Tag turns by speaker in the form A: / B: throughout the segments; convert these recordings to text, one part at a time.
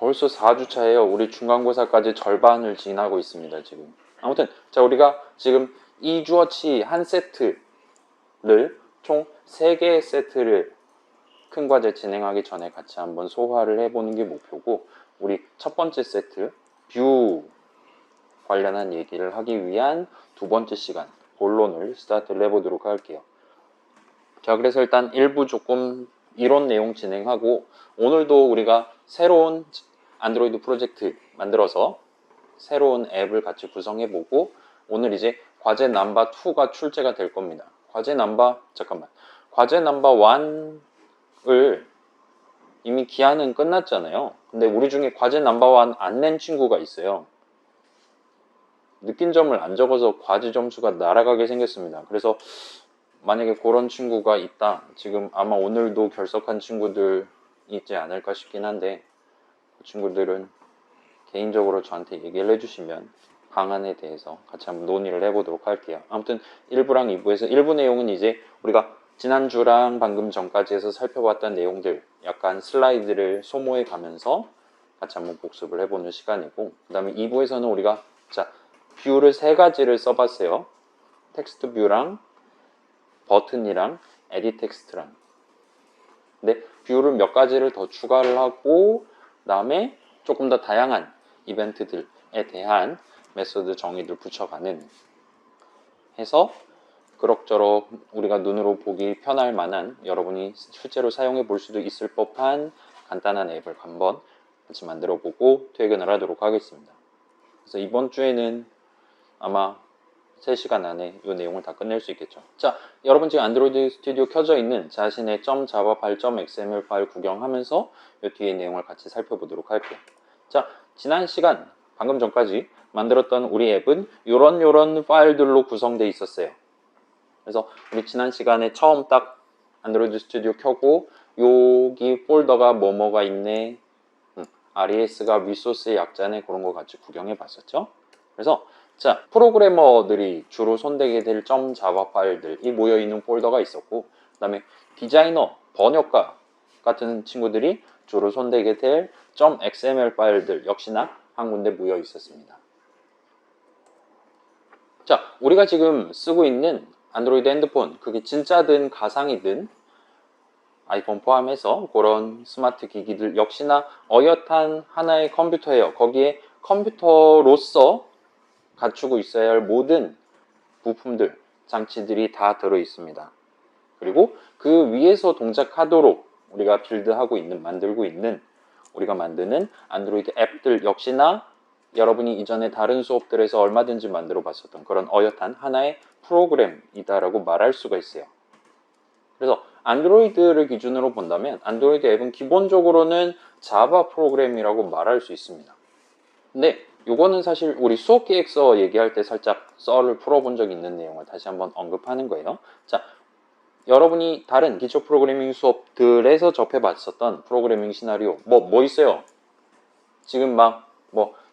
A: 벌써 4주차예요. 우리 중간고사까지 절반을 지나고 있습니다, 지금. 아무튼, 자, 우리가 지금 2주어치 한 세트를 총 3개의 세트를 큰 과제 진행하기 전에 같이 한번 소화를 해보는 게 목표고, 우리 첫 번째 세트, 뷰 관련한 얘기를 하기 위한 두 번째 시간, 본론을 스타트를 해보도록 할게요. 자, 그래서 일단 1부 조금 이론 내용 진행하고, 오늘도 우리가 새로운 안드로이드 프로젝트 만들어서 새로운 앱을 같이 구성해보고, 오늘 이제 과제 넘버 2가 출제가 될 겁니다. 과제 넘버 1을 이미 기한은 끝났잖아요. 근데 우리 중에 과제 넘버 1 안 낸 친구가 있어요. 느낀 점을 안 적어서 과제 점수가 날아가게 생겼습니다. 그래서 만약에 그런 친구가 있다, 지금 아마 오늘도 결석한 친구들 있지 않을까 싶긴 한데, 그 친구들은 개인적으로 저한테 얘기를 해주시면 방안에 대해서 같이 한번 논의를 해보도록 할게요. 아무튼 1부랑 2부에서 1부 내용은 이제 우리가 지난주랑 방금 전까지 해서 살펴봤던 내용들 약간 슬라이드를 소모해 가면서 같이 한번 복습을 해보는 시간이고, 그 다음에 2부에서는 우리가 자 뷰를 3가지를 써봤어요. 텍스트 뷰랑 버튼이랑 에디 텍스트랑. 근데 뷰를 몇 가지를 더 추가를 하고, 그 다음에 조금 더 다양한 이벤트들에 대한 메소드 정의를 붙여가는, 해서 그럭저럭 우리가 눈으로 보기 편할 만한, 여러분이 실제로 사용해 볼 수도 있을 법한 간단한 앱을 한번 같이 만들어 보고 퇴근을 하도록 하겠습니다. 그래서 이번 주에는 아마 3시간 안에 이 내용을 다 끝낼 수 있겠죠. 자, 여러분 지금 안드로이드 스튜디오 켜져 있는 자신의 .java 파일, .xml 파일 구경하면서 이 뒤에 내용을 같이 살펴보도록 할게요. 자, 지난 시간 방금 전까지 만들었던 우리 앱은 요런 파일들로 구성되어 있었어요. 그래서 우리 지난 시간에 처음 딱 안드로이드 스튜디오 켜고 여기 폴더가 뭐뭐가 있네, RES가 리소스의 약자네, 그런 거 같이 구경해 봤었죠. 그래서 자, 프로그래머들이 주로 손대게 될 .java 파일들이 모여있는 폴더가 있었고, 그 다음에 디자이너, 번역가 같은 친구들이 주로 손대게 될 .xml 파일들 역시나 한 군데 모여 있었습니다. 자, 우리가 지금 쓰고 있는 안드로이드 핸드폰, 그게 진짜든 가상이든 아이폰 포함해서 그런 스마트 기기들 역시나 어엿한 하나의 컴퓨터예요. 거기에 컴퓨터로서 갖추고 있어야 할 모든 부품들, 장치들이 다 들어 있습니다. 그리고 그 위에서 동작하도록 우리가 빌드하고 있는, 만들고 있는, 우리가 만드는 안드로이드 앱들 역시나 여러분이 이전에 다른 수업들에서 얼마든지 만들어 봤었던 그런 어엿한 하나의 프로그램이다라고 말할 수가 있어요. 그래서 안드로이드를 기준으로 본다면 안드로이드 앱은 기본적으로는 자바 프로그램이라고 말할 수 있습니다. 근데 요거는 사실 우리 수업 기획서 얘기할 때 살짝 썰을 풀어본 적이 있는 내용을 다시 한번 언급하는 거예요. 자, 여러분이 다른 기초 프로그래밍 수업들에서 접해봤었던 프로그래밍 시나리오 뭐 있어요? 지금 막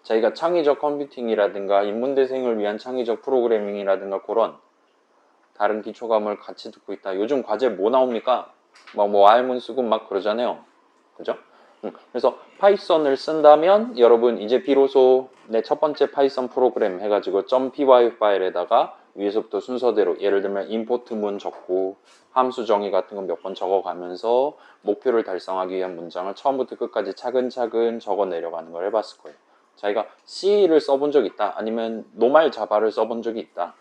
A: 자기가 창의적 컴퓨팅이라든가 인문대생을 위한 창의적 프로그래밍이라든가 그런 다른 기초 과목을 같이 듣고 있다. 요즘 과제 뭐 나옵니까? 알문 쓰고 막 그러잖아요. 그죠? 그래서 파이썬을 쓴다면 여러분 이제 비로소 내 첫 번째 파이썬 프로그램 해가지고 .py 파일에다가 위에서부터 순서대로, 예를 들면 임포트 문 적고 함수 정의 같은 거 몇 번 적어가면서 목표를 달성하기 위한 문장을 처음부터 끝까지 차근차근 적어 내려가는 걸 해봤을 거예요. 자기가 C를 써본 적이 있다, 아니면 노말 자바를 써본 적이 있다,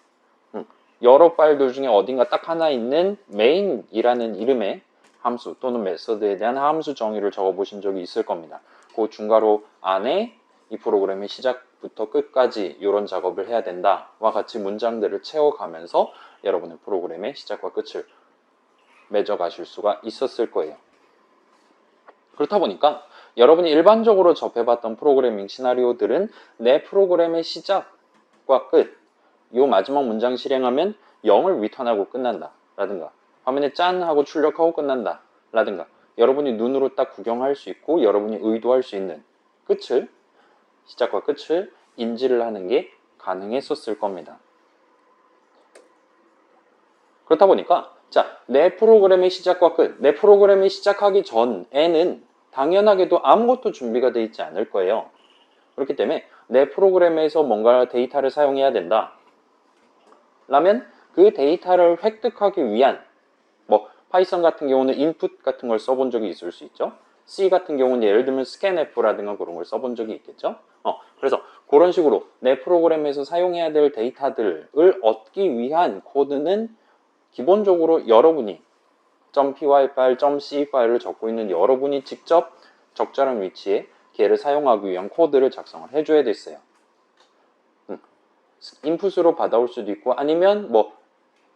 A: 여러 파일들 중에 어딘가 딱 하나 있는 main이라는 이름의 함수 또는 메서드에 대한 함수 정의를 적어보신 적이 있을 겁니다. 그 중괄호 안에 이 프로그램의 시작부터 끝까지 이런 작업을 해야 된다와 같이 문장들을 채워가면서 여러분의 프로그램의 시작과 끝을 맺어가실 수가 있었을 거예요. 그렇다 보니까 여러분이 일반적으로 접해봤던 프로그래밍 시나리오들은 내 프로그램의 시작과 끝, 요 마지막 문장 실행하면 0을 리턴하고 끝난다 라든가, 화면에 짠 하고 출력하고 끝난다 라든가, 여러분이 눈으로 딱 구경할 수 있고 여러분이 의도할 수 있는 끝을, 시작과 끝을 인지를 하는 게 가능했었을 겁니다. 그렇다 보니까 자, 내 프로그램의 시작과 끝, 내 프로그램이 시작하기 전에는 당연하게도 아무것도 준비가 되어 있지 않을 거예요. 그렇기 때문에 내 프로그램에서 뭔가 데이터를 사용해야 된다 라면 그 데이터를 획득하기 위한 뭐 파이썬 같은 경우는 인풋 같은 걸 써본 적이 있을 수 있죠. C 같은 경우는 예를 들면 scanf라든가 그런 걸 써본 적이 있겠죠. 그래서 그런 식으로 내 프로그램에서 사용해야 될 데이터들을 얻기 위한 코드는 기본적으로 여러분이 .py 파일, .c 파일을 적고 있는 여러분이 직접 적절한 위치에 걔를 사용하기 위한 코드를 작성을 해줘야 됐어요. 인풋으로 받아올 수도 있고 아니면 뭐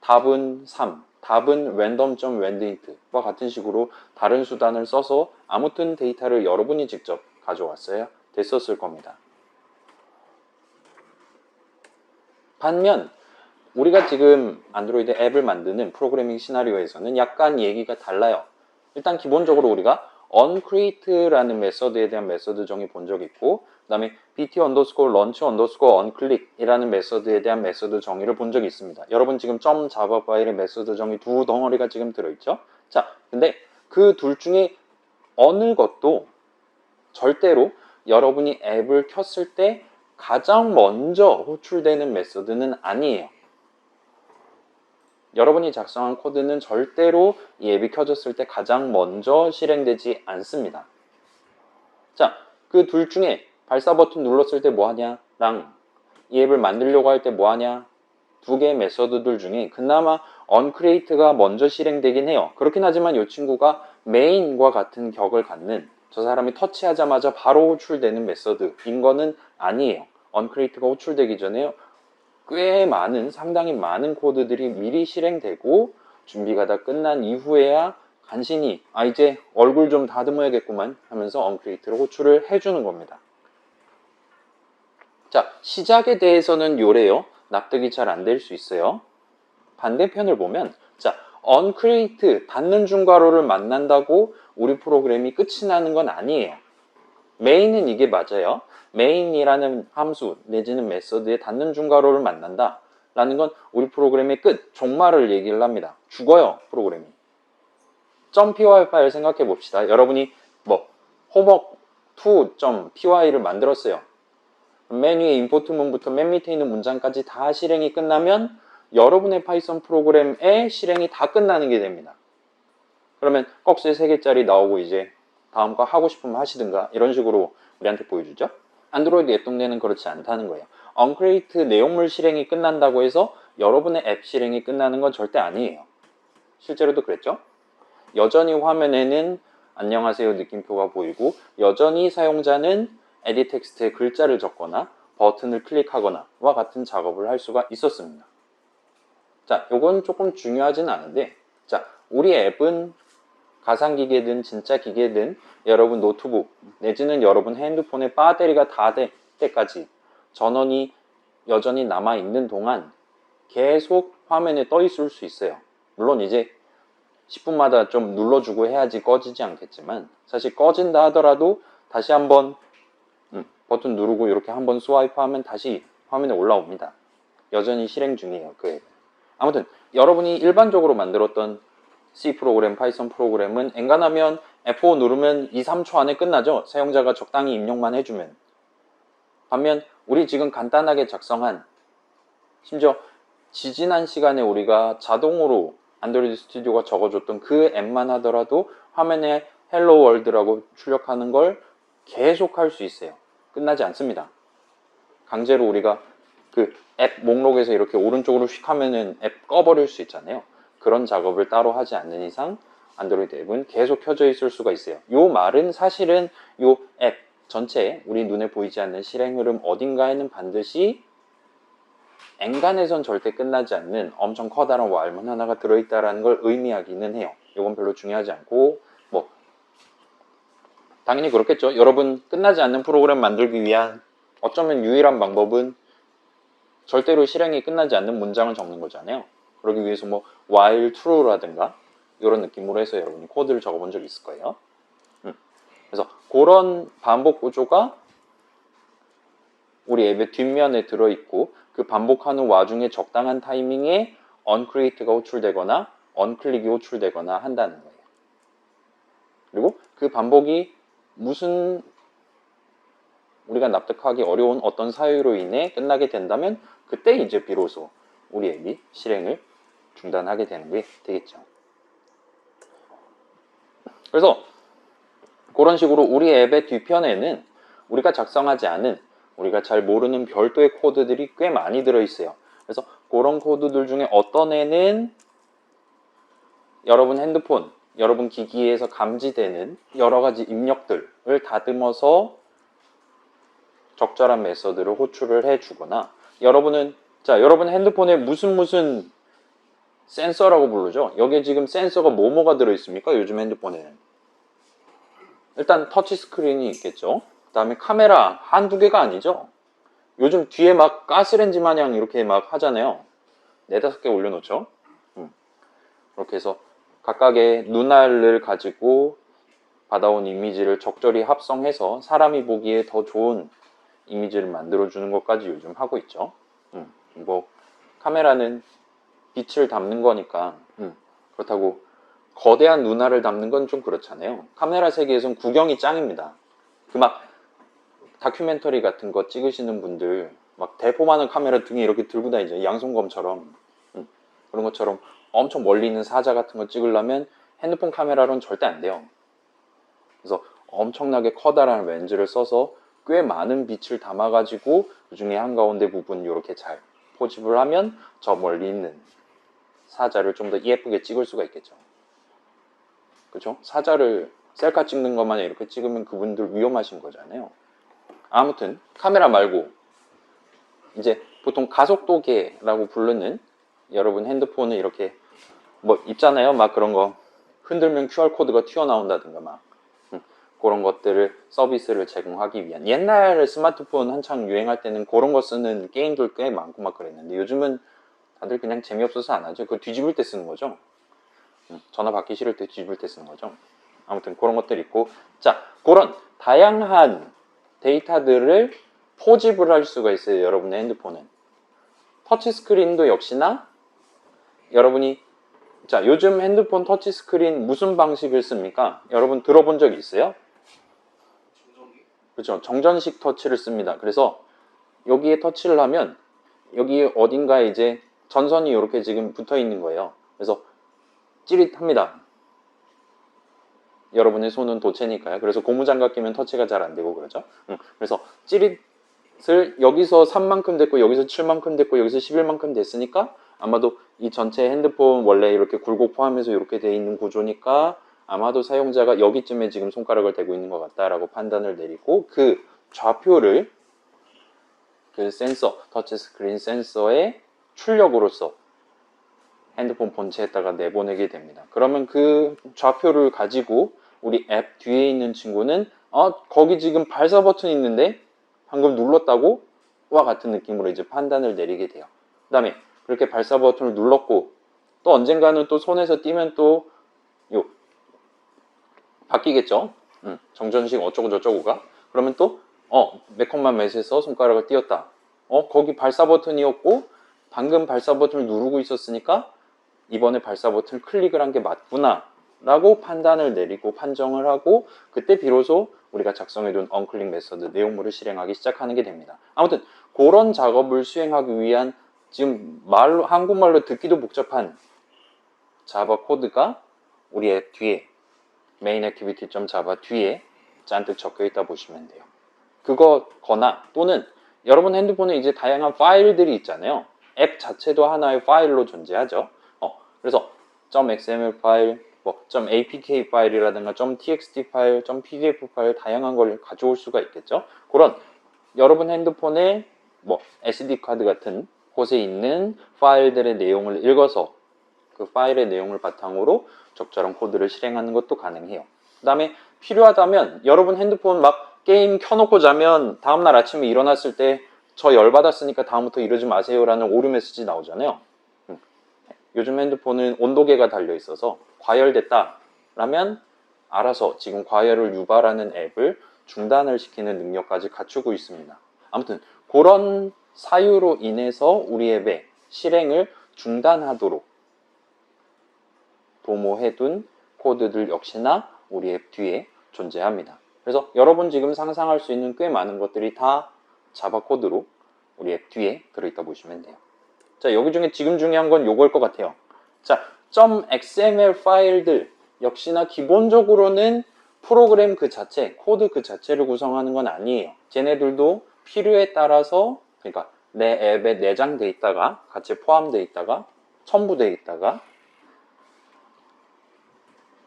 A: 답은 3, 답은 random.wendInt와 같은 식으로 다른 수단을 써서 아무튼 데이터를 여러분이 직접 가져왔어야 됐었을 겁니다. 반면 우리가 지금 안드로이드 앱을 만드는 프로그래밍 시나리오에서는 약간 얘기가 달라요. 일단 기본적으로 우리가 onCreate라는 메서드에 대한 메서드 정의 본 적 있고 그 다음에 bt_launch_onClick이라는 메서드에 대한 메서드 정의를 본 적이 있습니다. 여러분 지금 .java 파일의 메서드 정의 두 덩어리가 지금 들어있죠? 자, 근데 그 둘 중에 어느 것도 절대로 여러분이 앱을 켰을 때 가장 먼저 호출되는 메서드는 아니에요. 여러분이 작성한 코드는 절대로 이 앱이 켜졌을 때 가장 먼저 실행되지 않습니다. 자, 그 둘 중에 발사 버튼 눌렀을 때 뭐하냐 랑 이 앱을 만들려고 할 때 뭐하냐 두 개의 메서드들 중에 그나마 onCreate가 먼저 실행되긴 해요. 그렇긴 하지만 이 친구가 main과 같은 격을 갖는 저 사람이 터치하자마자 바로 호출되는 메서드인 거는 아니에요. onCreate가 호출되기 전에 꽤 많은 상당히 많은 코드들이 미리 실행되고 준비가 다 끝난 이후에야 간신히 이제 얼굴 좀 다듬어야겠구만 하면서 onCreate로 호출을 해주는 겁니다. 자, 시작에 대해서는 요래요. 납득이 잘 안 될 수 있어요. 반대편을 보면 자, onCreate 닫는 중괄호를 만난다고 우리 프로그램이 끝이 나는 건 아니에요. main은 이게 맞아요. main이라는 함수 내지는 메서드에 닫는 중괄호를 만난다 라는 건 우리 프로그램의 끝, 종말을 얘기를 합니다. 죽어요, 프로그램이. .py 파일 생각해 봅시다. 여러분이 뭐 homework2.py를 만들었어요. 맨 위에 임포트 문부터 맨 밑에 있는 문장까지 다 실행이 끝나면 여러분의 파이썬 프로그램의 실행이 다 끝나는 게 됩니다. 그러면 꺽쇠 3개짜리 나오고 이제 다음 거 하고 싶으면 하시든가 이런 식으로 우리한테 보여주죠. 안드로이드 앱 동네는 그렇지 않다는 거예요. onCreate 내용물 실행이 끝난다고 해서 여러분의 앱 실행이 끝나는 건 절대 아니에요. 실제로도 그랬죠. 여전히 화면에는 안녕하세요 느낌표가 보이고 여전히 사용자는 edit 텍스트에 글자를 적거나 버튼을 클릭하거나 와 같은 작업을 할 수가 있었습니다. 자, 요건 조금 중요하진 않은데 자, 우리 앱은 가상기계든 진짜 기계든 여러분 노트북 내지는 여러분 핸드폰의 배터리가 다 될 때까지 전원이 여전히 남아있는 동안 계속 화면에 떠 있을 수 있어요. 물론 이제 10분마다 좀 눌러주고 해야지 꺼지지 않겠지만 사실 꺼진다 하더라도 다시 한번 버튼 누르고 이렇게 한번 스와이프하면 다시 화면에 올라옵니다. 여전히 실행 중이에요. 그 앱. 아무튼 여러분이 일반적으로 만들었던 C 프로그램, 파이썬 프로그램은 엔간하면 F5 누르면 2, 3초 안에 끝나죠. 사용자가 적당히 입력만 해주면. 반면 우리 지금 간단하게 작성한 심지어 지지난 시간에 우리가 자동으로 안드로이드 스튜디오가 적어줬던 그 앱만 하더라도 화면에 헬로 월드라고 출력하는 걸 계속 할 수 있어요. 끝나지 않습니다. 강제로 우리가 그 앱 목록에서 이렇게 오른쪽으로 휙 하면은 앱 꺼버릴 수 있잖아요. 그런 작업을 따로 하지 않는 이상 안드로이드 앱은 계속 켜져 있을 수가 있어요. 요 말은 사실은 요 앱 전체에 우리 눈에 보이지 않는 실행 흐름 어딘가에는 반드시 엔간에선 절대 끝나지 않는 엄청 커다란 왈문 하나가 들어있다는 걸 의미하기는 해요. 이건 별로 중요하지 않고 뭐 당연히 그렇겠죠. 여러분 끝나지 않는 프로그램 만들기 위한 어쩌면 유일한 방법은 절대로 실행이 끝나지 않는 문장을 적는 거잖아요. 그러기 위해서 뭐 while true라든가 이런 느낌으로 해서 여러분이 코드를 적어본 적이 있을 거예요. 그래서 그런 반복 구조가 우리 앱의 뒷면에 들어있고 그 반복하는 와중에 적당한 타이밍에 onCreate가 호출되거나 onClick이 호출되거나 한다는 거예요. 그리고 그 반복이 무슨 우리가 납득하기 어려운 어떤 사유로 인해 끝나게 된다면 그때 이제 비로소 우리 앱이 실행을 중단하게 되는 게 되겠죠. 그래서 그런 식으로 우리 앱의 뒤편에는 우리가 작성하지 않은, 우리가 잘 모르는 별도의 코드들이 꽤 많이 들어있어요. 그래서 그런 코드들 중에 어떤 애는 여러분 핸드폰, 여러분 기기에서 감지되는 여러 가지 입력들을 다듬어서 적절한 메서드를 호출을 해주거나, 여러분 핸드폰에 무슨 센서라고 부르죠. 여기에 지금 센서가 뭐가 들어있습니까? 요즘 핸드폰에는 일단 터치 스크린이 있겠죠. 그 다음에 카메라 한두 개가 아니죠. 요즘 뒤에 막 가스렌지 마냥 이렇게 막 하잖아요. 4-5개 올려놓죠. 그렇게 해서 각각의 눈알을 가지고 받아온 이미지를 적절히 합성해서 사람이 보기에 더 좋은 이미지를 만들어주는 것까지 요즘 하고 있죠. 뭐 카메라는 빛을 담는 거니까 그렇다고 거대한 눈알을 담는 건 좀 그렇잖아요. 카메라 세계에선 구경이 짱입니다. 그 막 다큐멘터리 같은 거 찍으시는 분들 막 대포만한 카메라 등에 이렇게 들고 다니죠. 양손검처럼. 그런 것처럼 엄청 멀리 있는 사자 같은 거 찍으려면 핸드폰 카메라로는 절대 안 돼요. 그래서 엄청나게 커다란 렌즈를 써서 꽤 많은 빛을 담아가지고 그 중에 한가운데 부분 이렇게 잘 포집을 하면 저 멀리 있는 사자를 좀 더 예쁘게 찍을 수가 있겠죠. 그렇죠? 사자를 셀카 찍는 것만 이렇게 찍으면 그분들 위험하신 거잖아요. 아무튼 카메라 말고 이제 보통 가속도계라고 부르는, 여러분 핸드폰을 이렇게 뭐 있잖아요. 막 그런 거 흔들면 QR코드가 튀어나온다든가 막 그런 것들을 서비스를 제공하기 위한, 옛날 스마트폰 한창 유행할 때는 그런 거 쓰는 게임들 꽤 많고 막 그랬는데 요즘은 다들 그냥 재미없어서 안 하죠. 그거 뒤집을 때 쓰는 거죠. 전화 받기 싫을 때 뒤집을 때 쓰는 거죠. 아무튼 그런 것들 있고, 자, 그런 다양한 데이터들을 포집을 할 수가 있어요. 여러분의 핸드폰은. 터치스크린도 역시나 여러분이, 자, 요즘 핸드폰 터치스크린 무슨 방식을 씁니까? 여러분 들어본 적 있어요? 그렇죠. 정전식 터치를 씁니다. 그래서 여기에 터치를 하면 여기 어딘가에 이제 전선이 이렇게 지금 붙어 있는 거예요. 그래서 찌릿합니다. 여러분의 손은 도체니까요. 그래서 고무장갑 끼면 터치가 잘 안 되고 그러죠. 그래서 찌릿을 여기서 3만큼 됐고 여기서 7만큼 됐고 여기서 11만큼 됐으니까 아마도 이 전체 핸드폰 원래 이렇게 굴곡 포함해서 이렇게 돼 있는 구조니까 아마도 사용자가 여기쯤에 지금 손가락을 대고 있는 것 같다라고 판단을 내리고 그 좌표를 그 센서, 터치스크린 센서의 출력으로서 핸드폰 본체에다가 내보내게 됩니다. 그러면 그 좌표를 가지고 우리 앱 뒤에 있는 친구는 거기 지금 발사 버튼이 있는데 방금 눌렀다고? 와 같은 느낌으로 이제 판단을 내리게 돼요. 그 다음에 그렇게 발사 버튼을 눌렀고 또 언젠가는 또 손에서 띄면 또 바뀌겠죠. 정전식 어쩌고 저쩌고가. 그러면 또 매콤한 맛에서 손가락을 띄었다. 거기 발사 버튼이었고 방금 발사 버튼을 누르고 있었으니까 이번에 발사 버튼을 클릭을 한 게 맞구나 라고 판단을 내리고 판정을 하고 그때 비로소 우리가 작성해둔 언클릭 메서드 내용물을 실행하기 시작하는 게 됩니다. 아무튼 그런 작업을 수행하기 위한 지금 한국말로 듣기도 복잡한 자바 코드가 우리 앱 뒤에 main-activity.java 뒤에 잔뜩 적혀 있다 보시면 돼요. 그거거나 또는 여러분 핸드폰에 이제 다양한 파일들이 있잖아요. 앱 자체도 하나의 파일로 존재하죠. 그래서 .xml 파일, .apk 파일이라든가 .txt 파일, .pdf 파일 다양한 걸 가져올 수가 있겠죠. 그런 여러분 핸드폰에 SD 카드 같은 곳에 있는 파일들의 내용을 읽어서 그 파일의 내용을 바탕으로 적절한 코드를 실행하는 것도 가능해요. 그 다음에 필요하다면 여러분 핸드폰 막 게임 켜놓고 자면 다음날 아침에 일어났을 때 저 열받았으니까 다음부터 이러지 마세요 라는 오류 메시지 나오잖아요. 요즘 핸드폰은 온도계가 달려 있어서 과열됐다 라면 알아서 지금 과열을 유발하는 앱을 중단을 시키는 능력까지 갖추고 있습니다. 아무튼 그런 사유로 인해서 우리 앱의 실행을 중단하도록 도모해둔 코드들 역시나 우리 앱 뒤에 존재합니다. 그래서 여러분 지금 상상할 수 있는 꽤 많은 것들이 다 자바 코드로 우리 앱 뒤에 들어있다 보시면 돼요. 자, 여기 중에 지금 중요한 건 요거일 것 같아요. 자, .xml 파일들 역시나 기본적으로는 프로그램 그 자체, 코드 그 자체를 구성하는 건 아니에요. 쟤네들도 필요에 따라서, 그러니까 내 앱에 내장돼 있다가, 같이 포함돼 있다가, 첨부돼 있다가,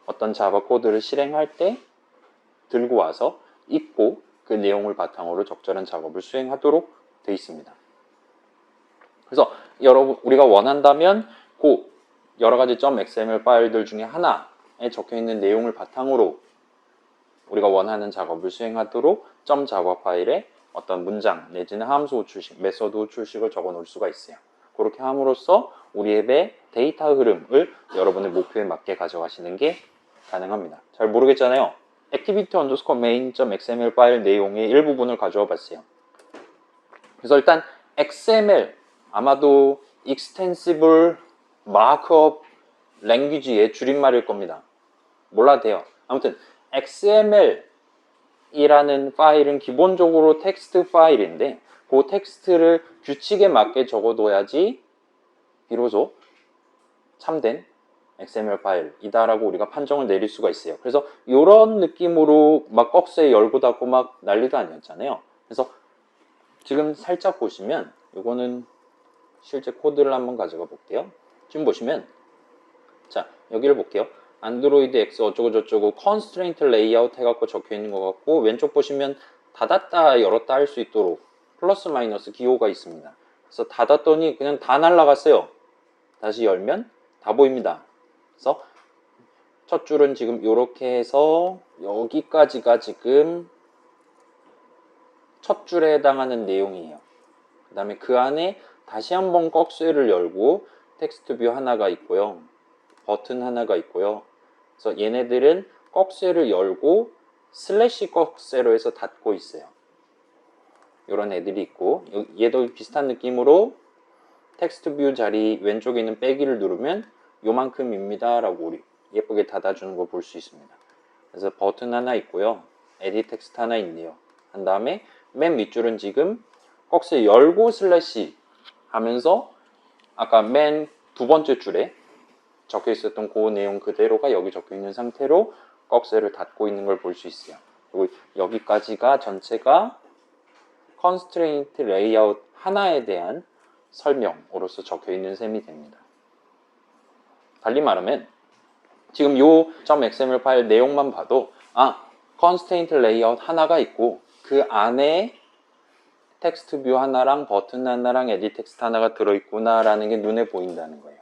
A: 어떤 자바 코드를 실행할 때 들고 와서 읽고 그 내용을 바탕으로 적절한 작업을 수행하도록 되어 있습니다. 그래서 여러분 우리가 원한다면 그 여러 가지 .xml 파일들 중에 하나에 적혀 있는 내용을 바탕으로 우리가 원하는 작업을 수행하도록 .java 파일에 어떤 문장 내지는 함수 호출식, 메서드 호출식을 적어 놓을 수가 있어요. 그렇게 함으로써 우리 앱의 데이터 흐름을 여러분의 목표에 맞게 가져가시는 게 가능합니다. 잘 모르겠잖아요. activity_main.xml 파일 내용의 일부분을 가져와 봤어요. 그래서 일단 XML, 아마도 Extensible Markup Language의 줄임말일 겁니다. 몰라도 돼요. 아무튼 XML이라는 파일은 기본적으로 텍스트 파일인데 그 텍스트를 규칙에 맞게 적어둬야지 비로소 참된 XML 파일이다라고 우리가 판정을 내릴 수가 있어요. 그래서 이런 느낌으로 막 꺽쇠 열고 닫고 막 난리도 아니었잖아요. 그래서 지금 살짝 보시면 이거는 실제 코드를 한번 가져가 볼게요. 지금 보시면 자 여기를 볼게요. 안드로이드 X 어쩌고저쩌고 constraint layout 해갖고 적혀 있는 것 같고 왼쪽 보시면 닫았다 열었다 할 수 있도록 플러스 마이너스 기호가 있습니다. 그래서 닫았더니 그냥 다 날라갔어요. 다시 열면 다 보입니다. 그래서 첫 줄은 지금 이렇게 해서 여기까지가 지금 첫 줄에 해당하는 내용이에요. 그 다음에 그 안에 다시 한번 꺽쇠를 열고 텍스트 뷰 하나가 있고요. 버튼 하나가 있고요. 그래서 얘네들은 꺽쇠를 열고 슬래시 꺽쇠로 해서 닫고 있어요. 이런 애들이 있고 얘도 비슷한 느낌으로 텍스트 뷰 자리 왼쪽에 있는 빼기를 누르면 요만큼입니다 라고 우리 예쁘게 닫아주는 걸 볼 수 있습니다. 그래서 버튼 하나 있고요. 에디트 텍스트 하나 있네요. 한 다음에 맨 밑줄은 지금 꺽쇠 열고 슬래시 하면서 아까 맨 두 번째 줄에 적혀 있었던 그 내용 그대로가 여기 적혀 있는 상태로 꺽쇠를 닫고 있는 걸 볼 수 있어요. 그리고 여기까지가 전체가 constraint layout 하나에 대한 설명으로서 적혀 있는 셈이 됩니다. 달리 말하면 지금 요 .xml 파일 내용만 봐도 constraint layout 하나가 있고 그 안에 텍스트 뷰 하나랑 버튼 하나랑 에디트 텍스트 하나가 들어있구나 라는 게 눈에 보인다는 거예요.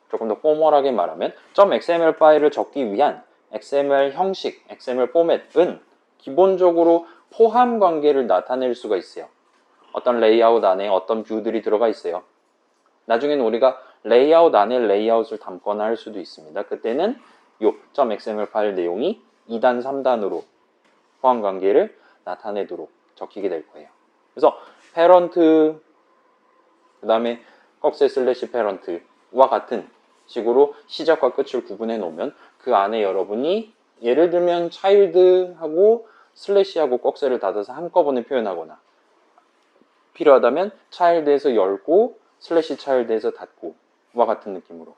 A: 조금 더 포멀하게 말하면 .xml 파일을 적기 위한 XML 형식, XML 포맷은 기본적으로 포함 관계를 나타낼 수가 있어요. 어떤 레이아웃 안에 어떤 뷰들이 들어가 있어요. 나중에는 우리가 레이아웃 안에 레이아웃을 담거나 할 수도 있습니다. 그때는 요 .xml 파일 내용이 2단, 3단으로 포함 관계를 나타내도록 적히게 될 거예요. 그래서 패런트, 그 다음에 꺽쇠 슬래시 패런트와 같은 식으로 시작과 끝을 구분해 놓으면 그 안에 여러분이 예를 들면 차일드하고 슬래시하고 꺽쇠를 닫아서 한꺼번에 표현하거나 필요하다면 차일드에서 열고 슬래시 차일드에서 닫고 와 같은 느낌으로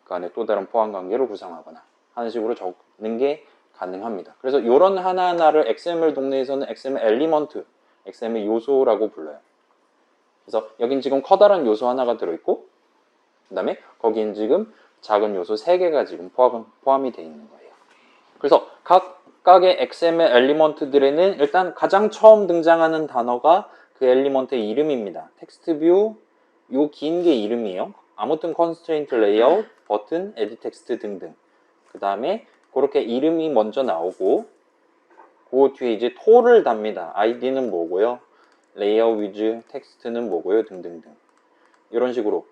A: 그 안에 또 다른 포함 관계를 구성하거나 하는 식으로 적는 게 가능합니다. 그래서 이런 하나하나를 XML 동네에서는 XML 엘리먼트, XML 요소라고 불러요. 그래서 여긴 지금 커다란 요소 하나가 들어있고 그 다음에 거긴 지금 작은 요소 3개가 지금 포함이 되어 있는 거예요. 그래서 각각의 XML 엘리먼트들에는 일단 가장 처음 등장하는 단어가 그 엘리먼트의 이름입니다. 텍스트 뷰, 요 긴 게 이름이에요. 아무튼 constraint layout, 버튼, edit text 등등. 그 다음에 그렇게 이름이 먼저 나오고 그 뒤에 이제 토를 답니다. id는 뭐고요, layout with text는 뭐고요, 등등등. 이런 식으로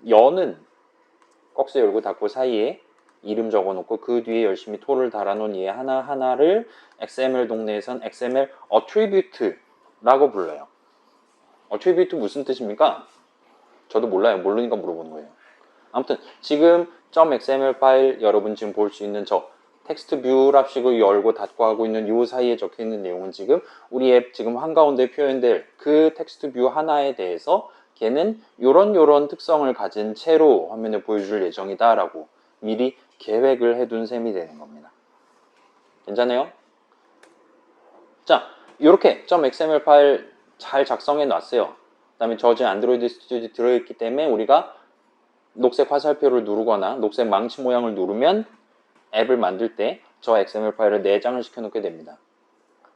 A: 여는 꺽쇠 열고 닫고 사이에 이름 적어놓고 그 뒤에 열심히 토를 달아놓은 얘 하나하나를 XML 동네에선 XML attribute라고 불러요. attribute 무슨 뜻입니까? 저도 몰라요. 모르니까 물어보는 거예요. 아무튼 지금 .xml 파일 여러분 지금 볼 수 있는 저 텍스트 뷰랍식을 열고 닫고 하고 있는 요 사이에 적혀 있는 내용은 지금 우리 앱 지금 한가운데 표현될 그 텍스트 뷰 하나에 대해서 걔는 요런 특성을 가진 채로 화면에 보여줄 예정이다 라고 미리 계획을 해둔 셈이 되는 겁니다. 괜찮아요? 자, 이렇게 .xml 파일 잘 작성해 놨어요. 그 다음에 저지 안드로이드 스튜디오 들어있기 때문에 우리가 녹색 화살표를 누르거나 녹색 망치 모양을 누르면 앱을 만들 때 저 XML 파일을 내장을 시켜놓게 됩니다.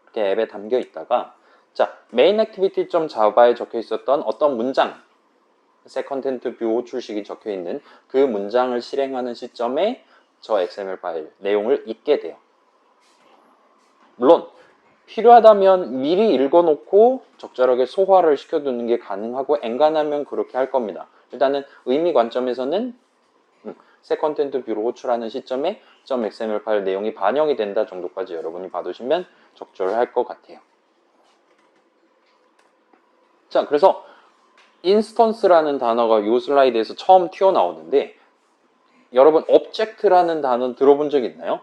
A: 이렇게 앱에 담겨 있다가 자, main activity.java에 적혀 있었던 어떤 문장 set content view 호출식이 적혀 있는 그 문장을 실행하는 시점에 저 XML 파일 내용을 읽게 돼요. 물론 필요하다면 미리 읽어놓고 적절하게 소화를 시켜두는 게 가능하고 엔간하면 그렇게 할 겁니다. 일단은 의미 관점에서는 새 컨텐트 뷰로 호출하는 시점에 .xml 파일 내용이 반영이 된다 정도까지 여러분이 봐두시면 적절할 것 같아요. 자, 그래서 인스턴스라는 단어가 이 슬라이드에서 처음 튀어나오는데 여러분 object라는 단어 들어본 적 있나요?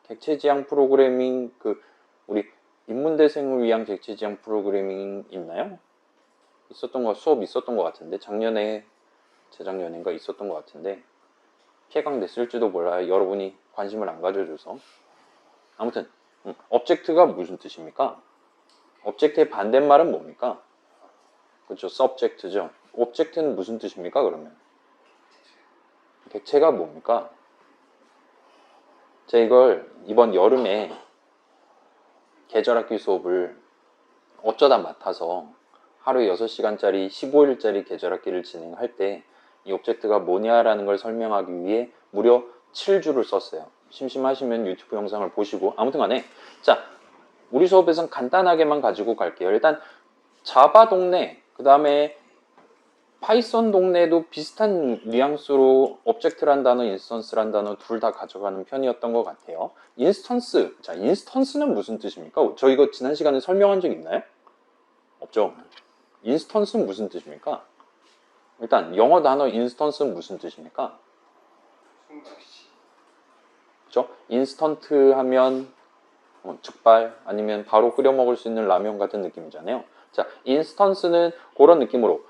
A: 객체지향 프로그래밍 우리 인문대생을 위한 객체지향 프로그래밍 있나요? 수업 있었던 것 같은데 작년에 재작년인가 있었던 것 같은데 폐강됐을지도 몰라요. 여러분이 관심을 안 가져줘서. 아무튼 object가 무슨 뜻입니까? object의 반대말은 뭡니까? 그렇죠. subject죠. object는 무슨 뜻입니까? 그러면 객체가 뭡니까? 제가 이걸 이번 여름에 계절학기 수업을 어쩌다 맡아서 하루에 6시간짜리 15일짜리 계절학기를 진행할 때 이 오브젝트가 뭐냐라는 걸 설명하기 위해 무려 7주를 썼어요. 심심하시면 유튜브 영상을 보시고 아무튼 간에 자, 우리 수업에선 간단하게만 가지고 갈게요. 일단 자바 동네 그 다음에 파이썬 동네도 비슷한 뉘앙스로 오브젝트란 단어, 인스턴스란 단어 둘 다 가져가는 편이었던 것 같아요. 인스턴스, 자 인스턴스는 무슨 뜻입니까? 저 이거 지난 시간에 설명한 적 있나요? 없죠. 인스턴스는 무슨 뜻입니까? 일단 영어 단어 인스턴스는 무슨 뜻입니까? 그죠? 인스턴트 하면 즉발 아니면 바로 끓여 먹을 수 있는 라면 같은 느낌이잖아요. 자, 인스턴스는 그런 느낌으로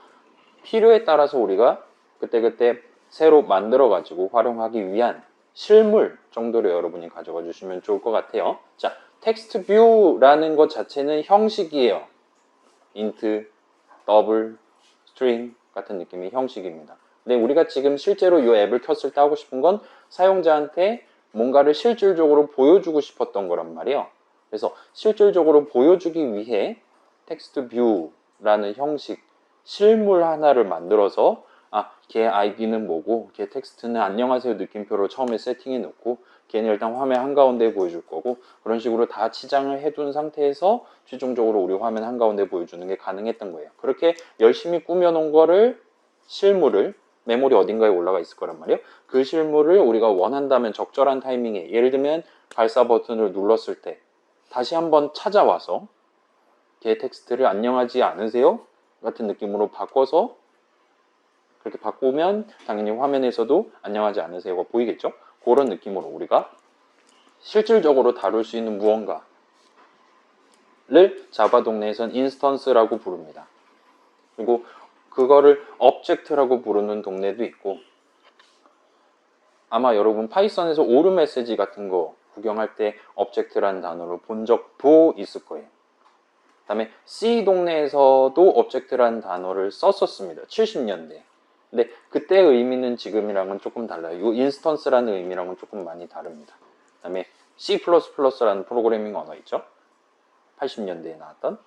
A: 필요에 따라서 우리가 그때그때 새로 만들어 가지고 활용하기 위한 실물 정도로 여러분이 가져가 주시면 좋을 것 같아요. 자, 텍스트 뷰라는 것 자체는 형식이에요. int, 더블, 스트링 같은 느낌의 형식입니다. 근데 우리가 지금 실제로 이 앱을 켰을 때 하고 싶은 건 사용자한테 뭔가를 실질적으로 보여주고 싶었던 거란 말이에요. 그래서 실질적으로 보여주기 위해 텍스트 뷰라는 형식, 실물 하나를 만들어서 걔 아이디는 뭐고 걔 텍스트는 안녕하세요 느낌표로 처음에 세팅해 놓고 걔는 일단 화면 한가운데 보여줄 거고 그런 식으로 다 치장을 해둔 상태에서 최종적으로 우리 화면 한가운데 보여주는 게 가능했던 거예요. 그렇게 열심히 꾸며놓은 거를 실물을 메모리 어딘가에 올라가 있을 거란 말이에요. 그 실물을 우리가 원한다면 적절한 타이밍에 예를 들면 발사 버튼을 눌렀을 때 다시 한번 찾아와서 걔 텍스트를 안녕하지 않으세요? 같은 느낌으로 바꿔서 그렇게 바꾸면 당연히 화면에서도 안녕하지 않으세요가 보이겠죠? 그런 느낌으로 우리가 실질적으로 다룰 수 있는 무언가를 자바 동네에선 인스턴스라고 부릅니다. 그리고 그거를 object라고 부르는 동네도 있고 아마 여러분 파이썬에서 오르 메시지 같은 거 구경할 때 object라는 단어를 본 적도 있을 거예요. 그 다음에 C 동네에서도 object라는 단어를 썼었습니다. 70년대. 근데 그때의 의미는 지금이랑은 조금 달라요. 이 인스턴스라는 의미랑은 조금 많이 다릅니다. 그 다음에 C++라는 프로그래밍 언어 있죠? 80년대에 나왔던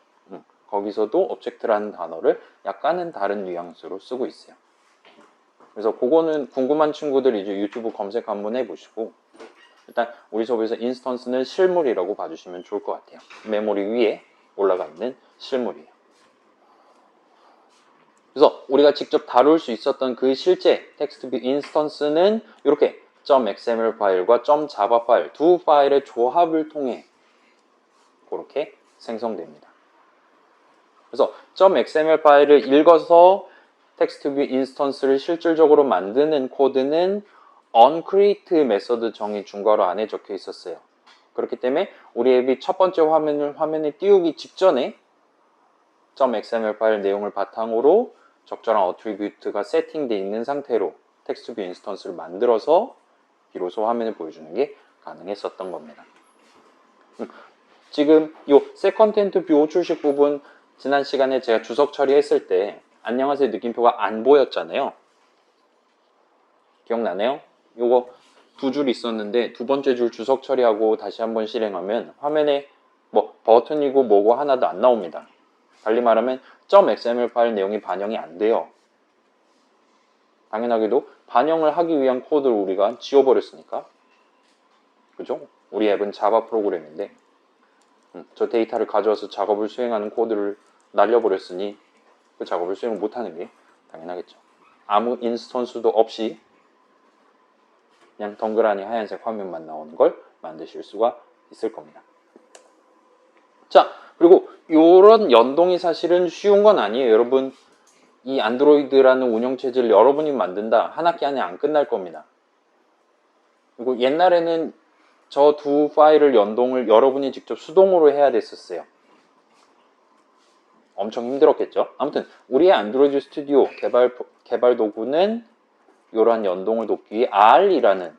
A: 거기서도 object라는 단어를 약간은 다른 뉘앙스로 쓰고 있어요. 그래서 그거는 궁금한 친구들 이제 유튜브 검색 한번 해보시고 일단 우리 수업에서 인스턴스는 실물이라고 봐주시면 좋을 것 같아요. 메모리 위에 올라가 있는 실물이에요. 그래서 우리가 직접 다룰 수 있었던 그 실제 텍스트뷰 인스턴스는 이렇게 .xml 파일과 .java 파일 두 파일의 조합을 통해 그렇게 생성됩니다. 그래서 .xml 파일을 읽어서 텍스트뷰 인스턴스를 실질적으로 만드는 코드는 onCreate 메서드 정의 중괄호 안에 적혀 있었어요. 그렇기 때문에 우리 앱이 첫 번째 화면에 띄우기 직전에 .xml 파일 내용을 바탕으로 적절한 어트리뷰트가 세팅되어 있는 상태로 텍스트 뷰 인스턴스를 만들어서 비로소 화면을 보여주는 게 가능했었던 겁니다. 지금 이 세컨텐트 뷰 호출식 부분 지난 시간에 제가 주석 처리했을 때 안녕하세요 느낌표가 안 보였잖아요. 기억나네요? 요거 두 줄 있었는데 두 번째 줄 주석 처리하고 다시 한번 실행하면 화면에 뭐 버튼이고 뭐고 하나도 안 나옵니다. 달리 말하면 .xml 파일 내용이 반영이 안 돼요. 당연하게도 반영을 하기 위한 코드를 우리가 지워버렸으니까. 그죠? 우리 앱은 자바 프로그램인데 저 데이터를 가져와서 작업을 수행하는 코드를 날려버렸으니 그 작업을 수행을 못하는 게 당연하겠죠. 아무 인스턴스도 없이 그냥 덩그라니 하얀색 화면만 나오는 걸 만드실 수가 있을 겁니다. 자, 그리고 이런 연동이 사실은 쉬운 건 아니에요. 여러분, 이 안드로이드라는 운영체제를 여러분이 만든다. 한 학기 안에 안 끝날 겁니다. 그리고 옛날에는 저 두 파일을 연동을 여러분이 직접 수동으로 해야 됐었어요. 엄청 힘들었겠죠? 아무튼 우리의 안드로이드 스튜디오 개발 도구는 이러한 연동을 돕기 위해 R이라는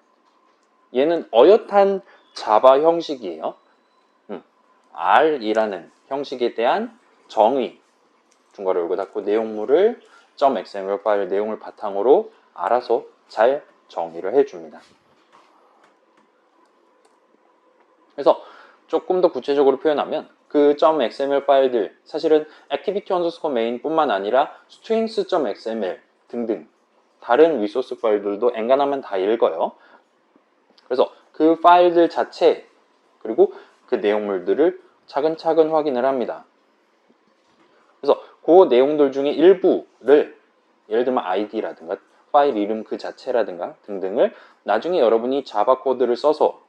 A: 얘는 어엿한 자바 형식이에요. R이라는 형식에 대한 정의 중괄호 열고 닫고 내용물을 .xml 파일 내용을 바탕으로 알아서 잘 정의를 해줍니다. 그래서 조금 더 구체적으로 표현하면 그 .xml 파일들 사실은 activity_main 뿐만 아니라 strings.xml 등등 다른 리소스 파일들도 엔간하면 다 읽어요. 그래서 그 파일들 자체 그리고 그 내용물들을 차근차근 확인을 합니다. 그래서 그 내용들 중에 일부를 예를 들면 id라든가 파일 이름 그 자체라든가 등등을 나중에 여러분이 자바 코드를 써서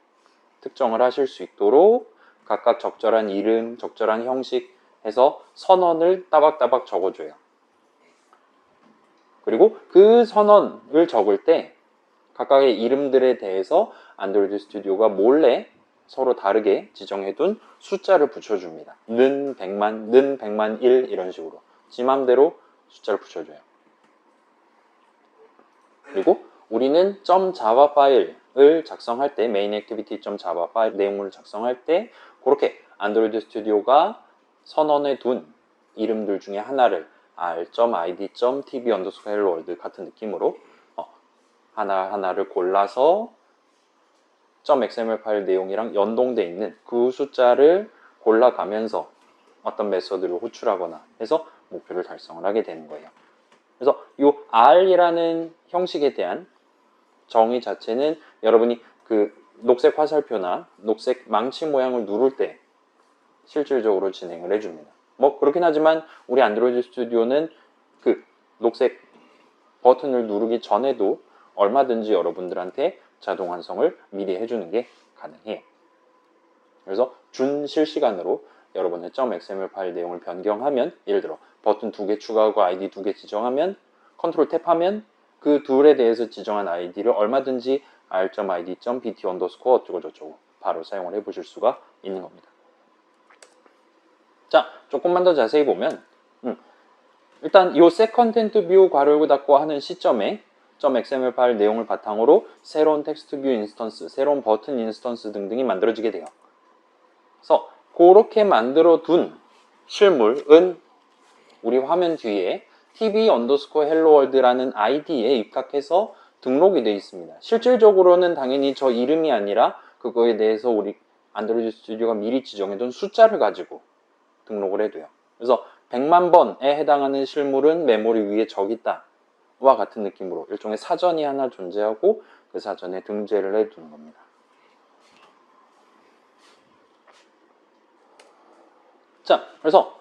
A: 특정을 하실 수 있도록 각각 적절한 이름, 적절한 형식 해서 선언을 따박따박 적어줘요. 그리고 그 선언을 적을 때 각각의 이름들에 대해서 안드로이드 스튜디오가 몰래 서로 다르게 지정해둔 숫자를 붙여줍니다. 는 100만, 는 100만 1 이런 식으로 지 맘대로 숫자를 붙여줘요. 그리고 우리는 .java 파일을 작성할 때 main activity.java 파일 내용물을 작성할 때 그렇게 안드로이드 스튜디오가 선언해 둔 이름들 중에 하나를 r.id.tb_helloworld 같은 느낌으로 하나하나를 골라서 .xml 파일 내용이랑 연동되어 있는 그 숫자를 골라가면서 어떤 메서드를 호출하거나 해서 목표를 달성을 하게 되는 거예요. 그래서 이 R이라는 형식에 대한 정의 자체는 여러분이 그 녹색 화살표나 녹색 망치 모양을 누를 때 실질적으로 진행을 해줍니다. 뭐 그렇긴 하지만 우리 안드로이드 스튜디오는 그 녹색 버튼을 누르기 전에도 얼마든지 여러분들한테 자동 완성을 미리 해주는 게 가능해요. 그래서 준실시간으로 여러분의 .xml 파일 내용을 변경하면 예를 들어 버튼 2개 추가하고 아이디 2개 지정하면 컨트롤 탭하면 그 둘에 대해서 지정한 아이디를 얼마든지 r.id.bt 어쩌고 저쩌고 바로 사용을 해보실 수가 있는 겁니다. 자, 조금만 더 자세히 보면 일단 이 세컨텐트 뷰 괄호 열고 닫고 하는 시점에 .xml 파일 내용을 바탕으로 새로운 텍스트 뷰 인스턴스, 새로운 버튼 인스턴스 등등이 만들어지게 돼요. 그래서 그렇게 만들어 둔 실물은 우리 화면 뒤에 tb_helloworld라는 아이디에 입력해서 등록이 되어 있습니다. 실질적으로는 당연히 저 이름이 아니라 그거에 대해서 우리 안드로이드 스튜디오가 미리 지정해둔 숫자를 가지고 등록을 해둬요. 그래서 100만 번에 해당하는 실물은 메모리 위에 저기 있다 와 같은 느낌으로 일종의 사전이 하나 존재하고 그 사전에 등재를 해두는 겁니다. 자, 그래서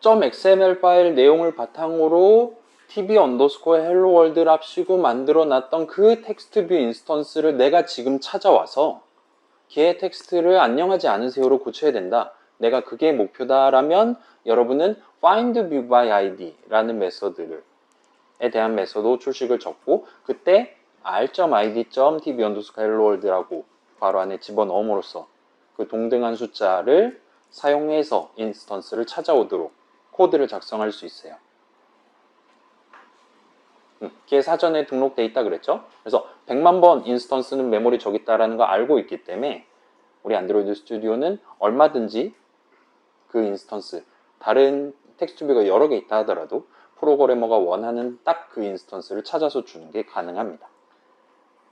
A: .xml 파일 내용을 바탕으로 tb_helloworld를 합치고 만들어놨던 그 텍스트 뷰 인스턴스를 내가 지금 찾아와서 걔의 텍스트를 안녕하지 않으세요로 고쳐야 된다. 내가 그게 목표다라면 여러분은 findViewById라는 메서드에 대한 메서드 출식을 적고 그때 r.id.tv_helloworld라고 괄호 안에 집어넣음으로써 그 동등한 숫자를 사용해서 인스턴스를 찾아오도록 코드를 작성할 수 있어요. 그게 사전에 등록돼 있다 그랬죠? 그래서 100만 번 인스턴스는 메모리 저기 있다라는 거 알고 있기 때문에 우리 안드로이드 스튜디오는 얼마든지 그 인스턴스, 다른 텍스트뷰가 여러 개 있다 하더라도 프로그래머가 원하는 딱 그 인스턴스를 찾아서 주는 게 가능합니다.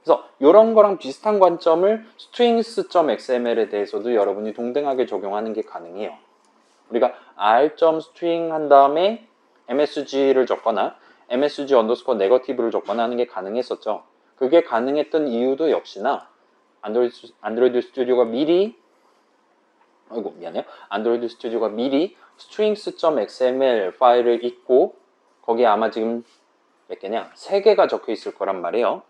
A: 그래서 이런 거랑 비슷한 관점을 strings.xml에 대해서도 여러분이 동등하게 적용하는 게 가능해요. 우리가 r.string 한 다음에 msg를 적거나 msg 언더스코어 네거티브를 적거나 하는 게 가능했었죠. 그게 가능했던 이유도 역시나 안드로이드 스튜디오가 미리 안드로이드 스튜디오가 미리 strings.xml 파일을 읽고 거기에 아마 지금 몇 개냐? 3개가 적혀 있을 거란 말이에요.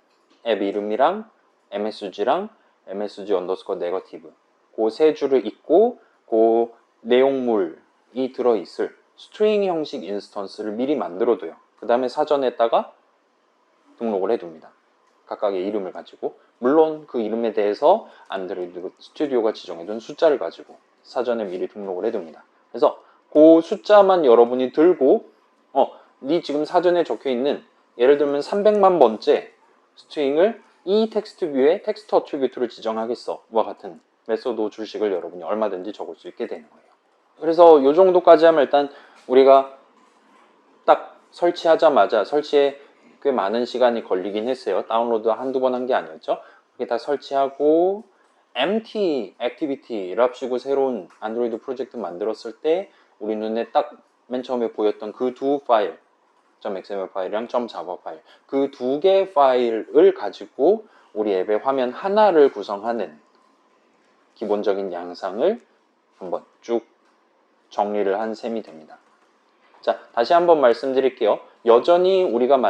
A: 앱 이름이랑 msg랑 msg 언더스코어 네거티브 그 세 줄을 읽고 그 내용물이 들어있을 스트링 형식 인스턴스를 미리 만들어둬요. 그 다음에 사전에다가 등록을 해둡니다. 각각의 이름을 가지고 물론 그 이름에 대해서 안드로이드 스튜디오가 지정해둔 숫자를 가지고 사전에 미리 등록을 해둡니다. 그래서 그 숫자만 여러분이 들고 네 지금 사전에 적혀있는 예를 들면 300만 번째 스트링을 이 텍스트 뷰에 텍스트 어트리뷰트를 지정하겠어 와 같은 메소드 줄식을 여러분이 얼마든지 적을 수 있게 되는 거예요. 그래서 이 정도까지 하면 일단 우리가 딱 설치하자마자 설치에 꽤 많은 시간이 걸리긴 했어요. 다운로드 한두 번 한 게 아니었죠. 그게 다 설치하고 empty activity랍시고 새로운 안드로이드 프로젝트 만들었을 때 우리 눈에 딱 맨 처음에 보였던 그 두 파일 .xml 파일이랑 .java 파일 그 두 개의 파일을 가지고 우리 앱의 화면 하나를 구성하는 기본적인 양상을 한번 쭉 정리를 한 셈이 됩니다. 자, 다시 한번 말씀드릴게요. 여전히 우리가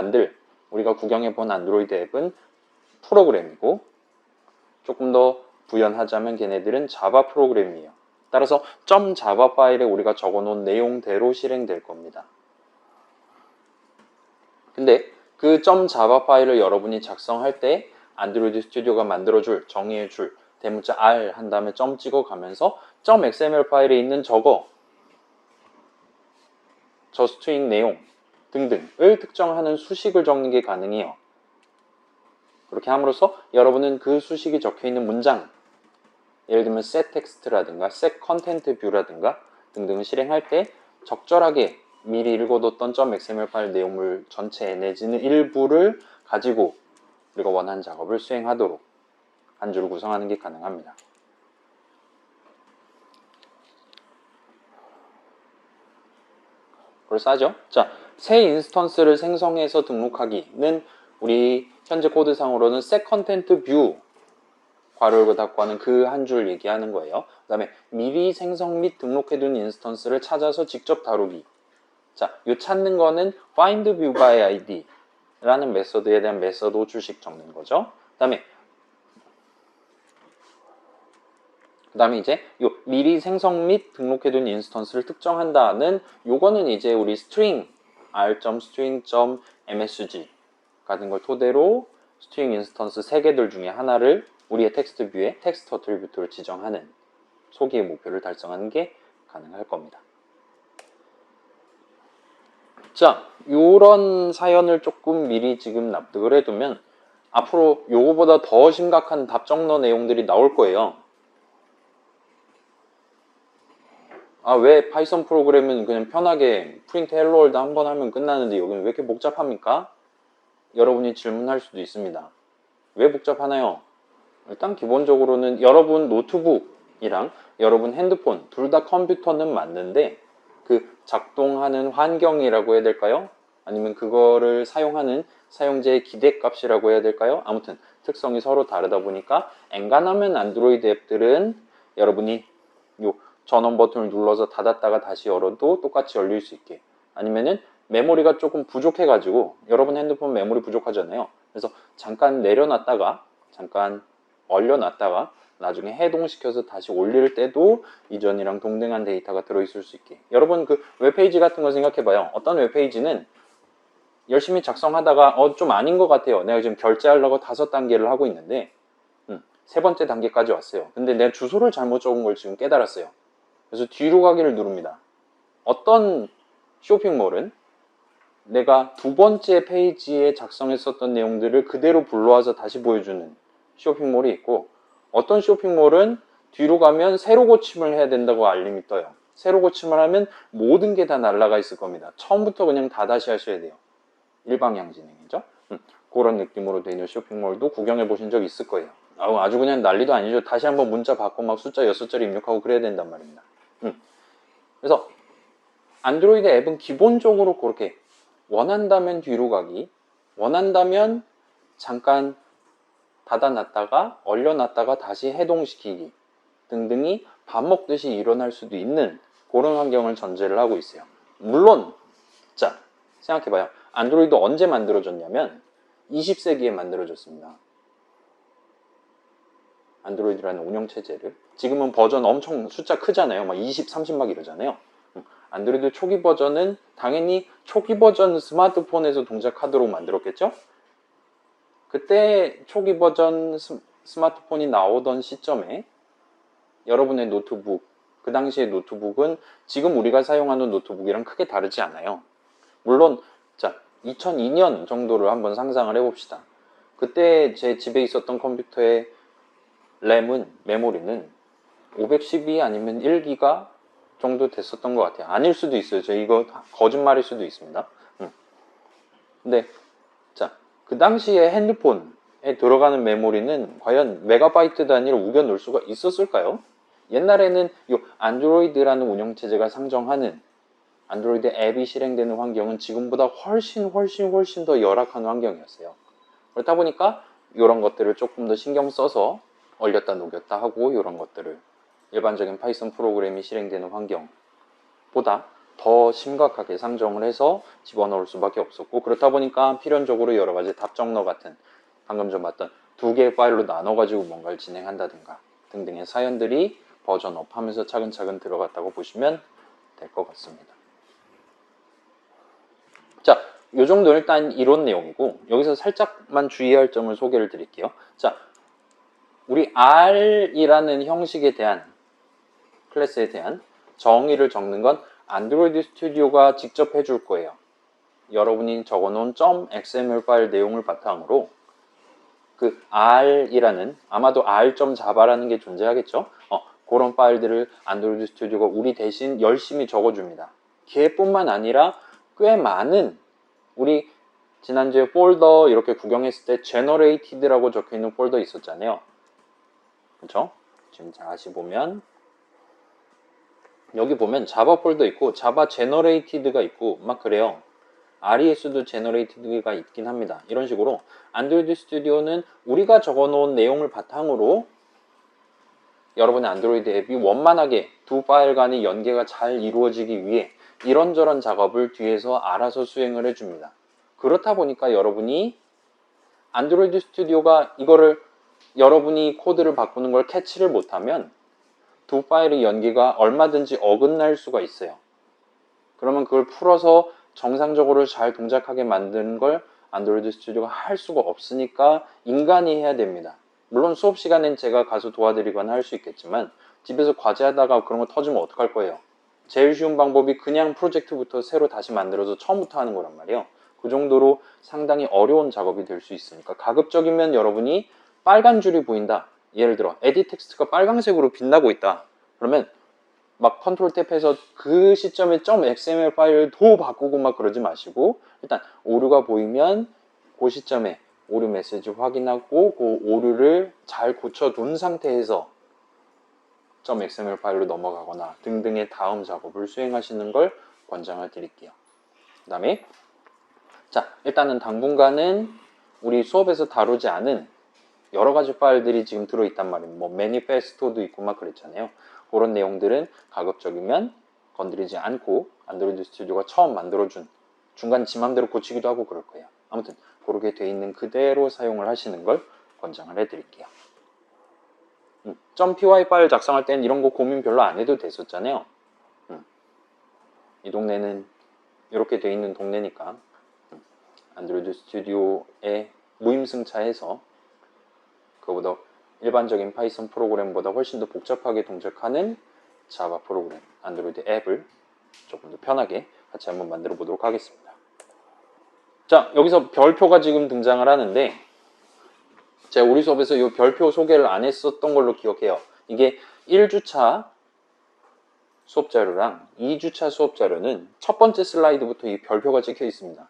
A: 구경해 본 안드로이드 앱은 프로그램이고 조금 더 부연하자면 걔네들은 자바 프로그램이에요. 따라서 .java 파일에 우리가 적어놓은 내용대로 실행될 겁니다. 근데 그 .java 파일을 여러분이 작성할 때 안드로이드 스튜디오가 만들어줄, 정의해줄 대문자 R 한 다음에 점 찍어가면서 .xml 파일에 있는 저 스트링 내용 등등을 특정하는 수식을 적는 게 가능해요. 그렇게 함으로써 여러분은 그 수식이 적혀있는 문장 예를 들면 set text라든가 set content view라든가 등등을 실행할 때 적절하게 미리 읽어뒀던 .xml 파일 내용물 전체 내지는 일부를 가지고 우리가 원하는 작업을 수행하도록 한 줄을 구성하는 게 가능합니다. 그럴싸하죠? 자, 새 인스턴스를 생성해서 등록하기는 우리 현재 코드상으로는 set content view 괄호를 닫고 하는 그 한 줄 얘기하는 거예요. 그 다음에 미리 생성 및 등록해둔 인스턴스를 찾아서 직접 다루기. 자, 이 찾는 거는 find view by id 라는 메서드에 대한 메서드 호출식 적는 거죠. 그 다음에 이제 요 미리 생성 및 등록해둔 인스턴스를 특정한다는 요거는 이제 우리 string r.string.msg 같은 걸 토대로 스트링 인스턴스 3개들 중에 하나를 우리의 텍스트 뷰에 텍스트 어트리뷰트를 지정하는 소기의 목표를 달성하는 게 가능할 겁니다. 자, 요런 사연을 조금 미리 지금 납득을 해두면 앞으로 요거보다 더 심각한 답정너 내용들이 나올 거예요. 왜 파이썬 프로그램은 그냥 편하게 프린트 헬로 월드 한번 하면 끝나는데 여기는 왜 이렇게 복잡합니까? 여러분이 질문할 수도 있습니다. 왜 복잡하나요? 일단 기본적으로는 여러분 노트북이랑 여러분 핸드폰 둘 다 컴퓨터는 맞는데 그 작동하는 환경이라고 해야 될까요? 아니면 그거를 사용하는 사용자의 기대값이라고 해야 될까요? 아무튼 특성이 서로 다르다 보니까 엔간하면 안드로이드 앱들은 여러분이 요 전원 버튼을 눌러서 닫았다가 다시 열어도 똑같이 열릴 수 있게, 아니면은 메모리가 조금 부족해 가지고 여러분 핸드폰 메모리 부족하잖아요. 그래서 잠깐 내려놨다가 잠깐 얼려놨다가 나중에 해동시켜서 다시 올릴 때도 이전이랑 동등한 데이터가 들어있을 수 있게. 여러분 그 웹페이지 같은 거 생각해봐요. 어떤 웹페이지는 열심히 작성하다가 좀 아닌 것 같아요. 내가 지금 결제하려고 5단계를 하고 있는데 3번째 단계까지 왔어요. 근데 내가 주소를 잘못 적은 걸 지금 깨달았어요. 그래서 뒤로 가기를 누릅니다. 어떤 쇼핑몰은 내가 2번째 페이지에 작성했었던 내용들을 그대로 불러와서 다시 보여주는 쇼핑몰이 있고, 어떤 쇼핑몰은 뒤로 가면 새로 고침을 해야 된다고 알림이 떠요. 새로 고침을 하면 모든 게 다 날라가 있을 겁니다. 처음부터 그냥 다 다시 하셔야 돼요. 일방향 진행이죠. 그런 느낌으로 되어 있는 쇼핑몰도 구경해 보신 적 있을 거예요. 아주 그냥 난리도 아니죠. 다시 한번 문자 받고 막 숫자 6자리 입력하고 그래야 된단 말입니다. 그래서 안드로이드 앱은 기본적으로 그렇게 원한다면 뒤로 가기, 원한다면 잠깐 닫아놨다가 얼려놨다가 다시 해동시키기 등등이 밥 먹듯이 일어날 수도 있는 그런 환경을 전제를 하고 있어요. 물론 자, 생각해봐요. 안드로이드 언제 만들어졌냐면 20세기에 만들어졌습니다. 안드로이드라는 운영체제를. 지금은 버전 엄청 숫자 크잖아요. 막 20, 30 막 이러잖아요. 안드로이드 초기 버전은 당연히 초기 버전 스마트폰에서 동작하도록 만들었겠죠? 그때 초기 버전 스마트폰이 나오던 시점에 여러분의 노트북, 그 당시의 노트북은 지금 우리가 사용하는 노트북이랑 크게 다르지 않아요. 물론 자, 2002년 정도를 한번 상상을 해봅시다. 그때 제 집에 있었던 컴퓨터의 램은, 메모리는 512 아니면 1기가 정도 됐었던 것 같아요. 아닐 수도 있어요. 저 이거 거짓말일 수도 있습니다. 근데 자, 그 당시에 핸드폰에 들어가는 메모리는 과연 메가바이트 단위로 우겨 넣을 수가 있었을까요? 옛날에는 이 안드로이드라는 운영체제가 상정하는 안드로이드 앱이 실행되는 환경은 지금보다 훨씬 더 열악한 환경이었어요. 그렇다 보니까 이런 것들을 조금 더 신경 써서 얼렸다 녹였다 하고 이런 것들을 일반적인 파이썬 프로그램이 실행되는 환경보다 더 심각하게 상정을 해서 집어넣을 수밖에 없었고, 그렇다 보니까 필연적으로 여러 가지 답정너 같은 방금 좀 봤던 2개의 파일로 나눠가지고 뭔가를 진행한다든가 등등의 사연들이 버전업 하면서 차근차근 들어갔다고 보시면 될 것 같습니다. 자, 요 정도 일단 이론 내용이고, 여기서 살짝만 주의할 점을 소개를 드릴게요. 자, 우리 R이라는 형식에 대한, 클래스에 대한 정의를 적는 건 안드로이드 스튜디오가 직접 해줄 거예요. 여러분이 적어놓은 .xml 파일 내용을 바탕으로 그 R이라는, 아마도 R.java라는 게 존재하겠죠? 그런 파일들을 안드로이드 스튜디오가 우리 대신 열심히 적어줍니다. 걔뿐만 아니라 꽤 많은, 우리 지난주에 폴더 이렇게 구경했을 때 generated라고 적혀있는 폴더 있었잖아요. 그렇죠? 지금 다시 보면 여기 보면 자바 폴더 있고 자바 제너레이티드가 있고 막 그래요. RES도 제너레이티드가 있긴 합니다. 이런 식으로 안드로이드 스튜디오는 우리가 적어놓은 내용을 바탕으로 여러분의 안드로이드 앱이 원만하게 두 파일 간의 연계가 잘 이루어지기 위해 이런저런 작업을 뒤에서 알아서 수행을 해줍니다. 그렇다 보니까 여러분이 안드로이드 스튜디오가 이거를, 여러분이 코드를 바꾸는 걸 캐치를 못하면 두 파일의 연계가 얼마든지 어긋날 수가 있어요. 그러면 그걸 풀어서 정상적으로 잘 동작하게 만드는 걸 안드로이드 스튜디오가 할 수가 없으니까 인간이 해야 됩니다. 물론 수업 시간엔 제가 가서 도와드리거나 할 수 있겠지만 집에서 과제하다가 그런 거 터지면 어떡할 거예요? 제일 쉬운 방법이 그냥 프로젝트부터 새로 다시 만들어서 처음부터 하는 거란 말이에요. 그 정도로 상당히 어려운 작업이 될 수 있으니까 가급적이면 여러분이 빨간 줄이 보인다. 예를 들어 에디 텍스트가 빨간색으로 빛나고 있다. 그러면 막 컨트롤 탭해서 그 시점에 .xml 파일도 바꾸고 막 그러지 마시고 일단 오류가 보이면 그 시점에 오류 메시지 확인하고 그 오류를 잘 고쳐둔 상태에서 .xml 파일로 넘어가거나 등등의 다음 작업을 수행하시는 걸 권장을 드릴게요. 그 다음에 자, 일단은 당분간은 우리 수업에서 다루지 않은 여러 가지 파일들이 지금 들어있단 말이에요. 뭐 매니페스토도 있고 막 그랬잖아요. 그런 내용들은 가급적이면 건드리지 않고 안드로이드 스튜디오가 처음 만들어준, 중간 지 맘대로 고치기도 하고 그럴 거예요. 아무튼 그렇게 돼 있는 그대로 사용을 하시는 걸 권장을 해드릴게요. .py 파일 작성할 때는 이런 거 고민 별로 안 해도 됐었잖아요. 이 동네는 이렇게 돼 있는 동네니까. 안드로이드 스튜디오에 무임승차해서 그거보다 일반적인 파이썬 프로그램보다 훨씬 더 복잡하게 동작하는 자바 프로그램, 안드로이드 앱을 조금 더 편하게 같이 한번 만들어 보도록 하겠습니다. 자, 여기서 별표가 지금 등장을 하는데 제가 우리 수업에서 이 별표 소개를 안 했었던 걸로 기억해요. 이게 1주차 수업 자료랑 2주차 수업 자료는 첫 번째 슬라이드부터 이 별표가 찍혀 있습니다.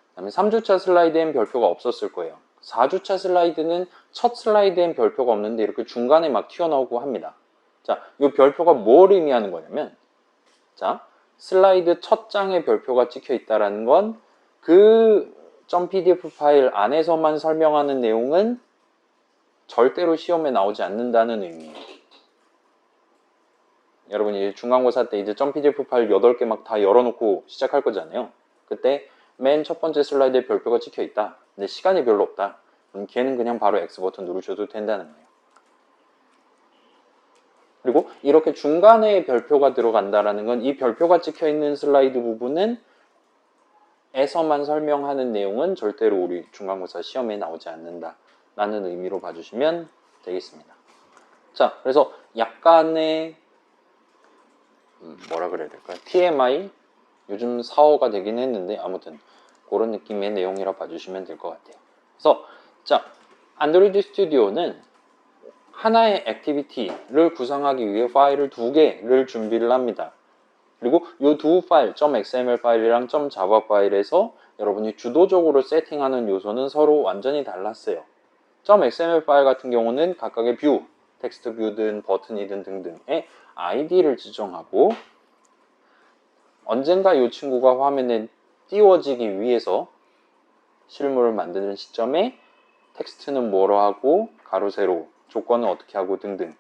A: 그다음에 3주차 슬라이드엔 별표가 없었을 거예요. 4주차 슬라이드는 첫 슬라이드엔 별표가 없는데 이렇게 중간에 막 튀어나오고 합니다. 자, 이 별표가 뭘 의미하는 거냐면, 자, 슬라이드 첫 장에 별표가 찍혀 있다는 건 그 .pdf 파일 안에서만 설명하는 내용은 절대로 시험에 나오지 않는다는 의미예요. 여러분이 이제 중간고사 때 이제 .pdf 파일 8개 막 다 열어놓고 시작할 거잖아요. 그때 맨 첫 번째 슬라이드에 별표가 찍혀 있다. 근데 시간이 별로 없다. 그럼 걔는 그냥 바로 X 버튼 누르셔도 된다는 거예요. 그리고 이렇게 중간에 별표가 들어간다라는 건 이 별표가 찍혀 있는 슬라이드 부분은 에서만 설명하는 내용은 절대로 우리 중간고사 시험에 나오지 않는다 라는 의미로 봐주시면 되겠습니다. 자, 그래서 약간의 뭐라 그래야 될까요? TMI? 요즘 사어가 되긴 했는데 아무튼 그런 느낌의 내용이라 봐주시면 될 것 같아요. 그래서 자, 안드로이드 스튜디오는 하나의 액티비티를 구성하기 위해 파일을 2개를 준비를 합니다. 그리고 이 두 파일, .xml 파일이랑 .java 파일에서 여러분이 주도적으로 세팅하는 요소는 서로 완전히 달랐어요. .xml 파일 같은 경우는 각각의 뷰, 텍스트 뷰든 버튼이든 등등의 아이디를 지정하고 언젠가 이 친구가 화면에 띄워지기 위해서 실물을 만드는 시점에 텍스트는 뭐로 하고 가로 세로 조건은 어떻게 하고 등등을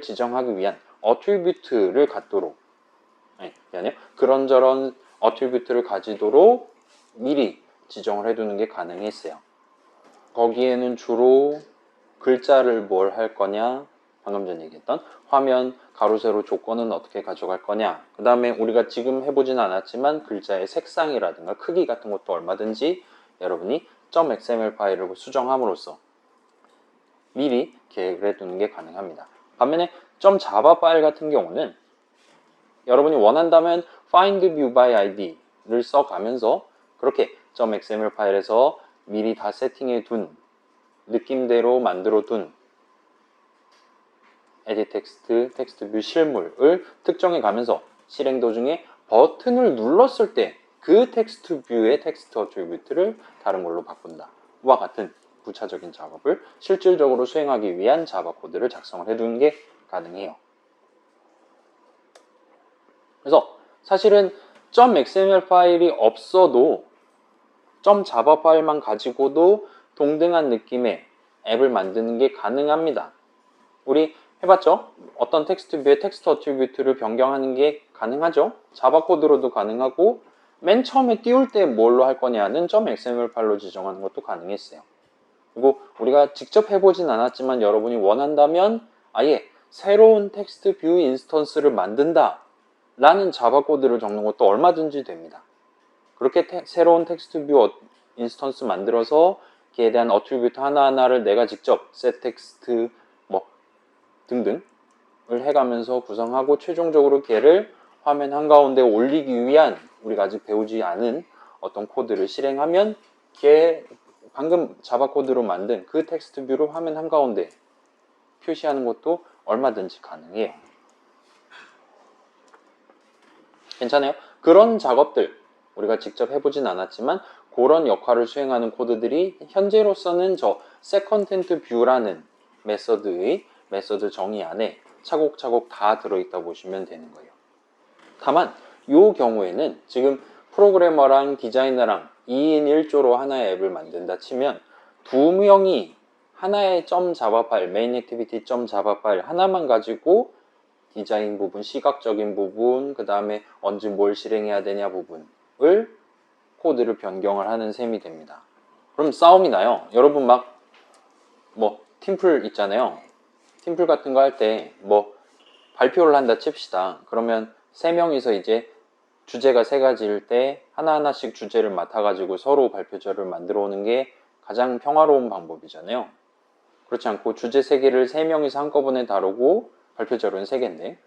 A: 지정하기 위한 어트리뷰트를 갖도록 아니요, 그런저런 어트리뷰트를 가지도록 미리 지정을 해두는 게 가능했어요. 거기에는 주로 글자를 뭘 할 거냐, 방금 전에 얘기했던 화면 가로 세로 조건은 어떻게 가져갈 거냐, 그 다음에 우리가 지금 해보진 않았지만 글자의 색상이라든가 크기 같은 것도 얼마든지 여러분이 .xml 파일을 수정함으로써 미리 계획을 해두는 게 가능합니다. 반면에 .java 파일 같은 경우는 여러분이 원한다면 find view by id를 써가면서 그렇게 .xml 파일에서 미리 다 세팅해 둔 느낌대로 만들어 둔 edit text, text view 실물을 특정해 가면서 실행 도중에 버튼을 눌렀을 때 그 텍스트 뷰의 텍스트 어트리뷰트를 다른 걸로 바꾼다. 와 같은 부차적인 작업을 실질적으로 수행하기 위한 자바 코드를 작성을 해두는 게 가능해요. 그래서 사실은 .xml 파일이 없어도 .java 파일만 가지고도 동등한 느낌의 앱을 만드는 게 가능합니다. 우리 해봤죠? 어떤 텍스트 뷰의 텍스트 어트리뷰트를 변경하는 게 가능하죠? 자바 코드로도 가능하고 맨 처음에 띄울 때 뭘로 할 거냐는 .xml 파일로 지정하는 것도 가능했어요. 그리고 우리가 직접 해보진 않았지만 여러분이 원한다면 아예 새로운 텍스트 뷰 인스턴스를 만든다 라는 자바 코드를 적는 것도 얼마든지 됩니다. 그렇게 새로운 텍스트 뷰 인스턴스 만들어서 걔에 대한 어트리뷰트 하나하나를 내가 직접 set 텍스트 뭐 등등을 해가면서 구성하고 최종적으로 걔를 화면 한가운데 올리기 위한 우리가 아직 배우지 않은 어떤 코드를 실행하면 걔 방금 자바 코드로 만든 그 텍스트 뷰를 화면 한가운데 표시하는 것도 얼마든지 가능해요. 괜찮아요? 그런 작업들 우리가 직접 해보진 않았지만 그런 역할을 수행하는 코드들이 현재로서는 저 setContent view라는 메서드 정의 안에 차곡차곡 다 들어있다 보시면 되는 거예요. 다만 이 경우에는 지금 프로그래머랑 디자이너랑 2인 1조로 하나의 앱을 만든다 치면 두 명이 하나의 .java 파일, main activity .java 파일 하나만 가지고 디자인 부분, 시각적인 부분, 그 다음에 언제 뭘 실행해야 되냐 부분을 코드를 변경을 하는 셈이 됩니다. 그럼 싸움이 나요. 여러분 막 뭐 팀플 있잖아요. 팀플 같은 거 할 때 뭐 발표를 한다 칩시다. 그러면 세 명이서 이제 주제가 세 가지일 때 하나하나씩 주제를 맡아가지고 서로 발표자를 만들어 오는 게 가장 평화로운 방법이잖아요. 그렇지 않고 주제 세 개를 세 명이서 한꺼번에 다루고 발표 자료는 세 개인데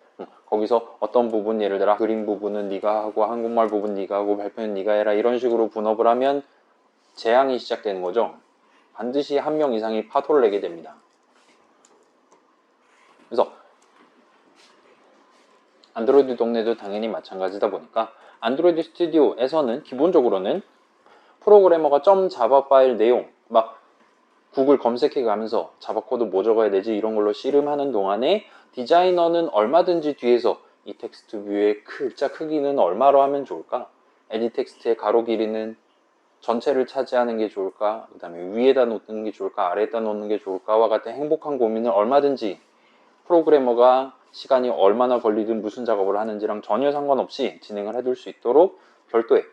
A: 거기서 어떤 부분, 예를 들어 그림 부분은 네가 하고 한국말 부분 네가 하고 발표는 네가 해라, 이런 식으로 분업을 하면 재앙이 시작되는 거죠. 반드시 한 명 이상이 파토를 내게 됩니다. 그래서 안드로이드 동네도 당연히 마찬가지다 보니까 안드로이드 스튜디오에서는 기본적으로는 프로그래머가 .자바 파일 내용 막 구글 검색해 가면서 자바 코드 뭐 적어야 되지 이런 걸로 씨름하는 동안에 디자이너는 얼마든지 뒤에서 이 텍스트 뷰의 글자 크기는 얼마로 하면 좋을까? 에디 텍스트의 가로 길이는 전체를 차지하는 게 좋을까? 그 다음에 위에다 놓는 게 좋을까? 아래에다 놓는 게 좋을까?와 같은 행복한 고민을 얼마든지 프로그래머가 시간이 얼마나 걸리든 무슨 작업을 하는지랑 전혀 상관없이 진행을 해둘 수 있도록 별도의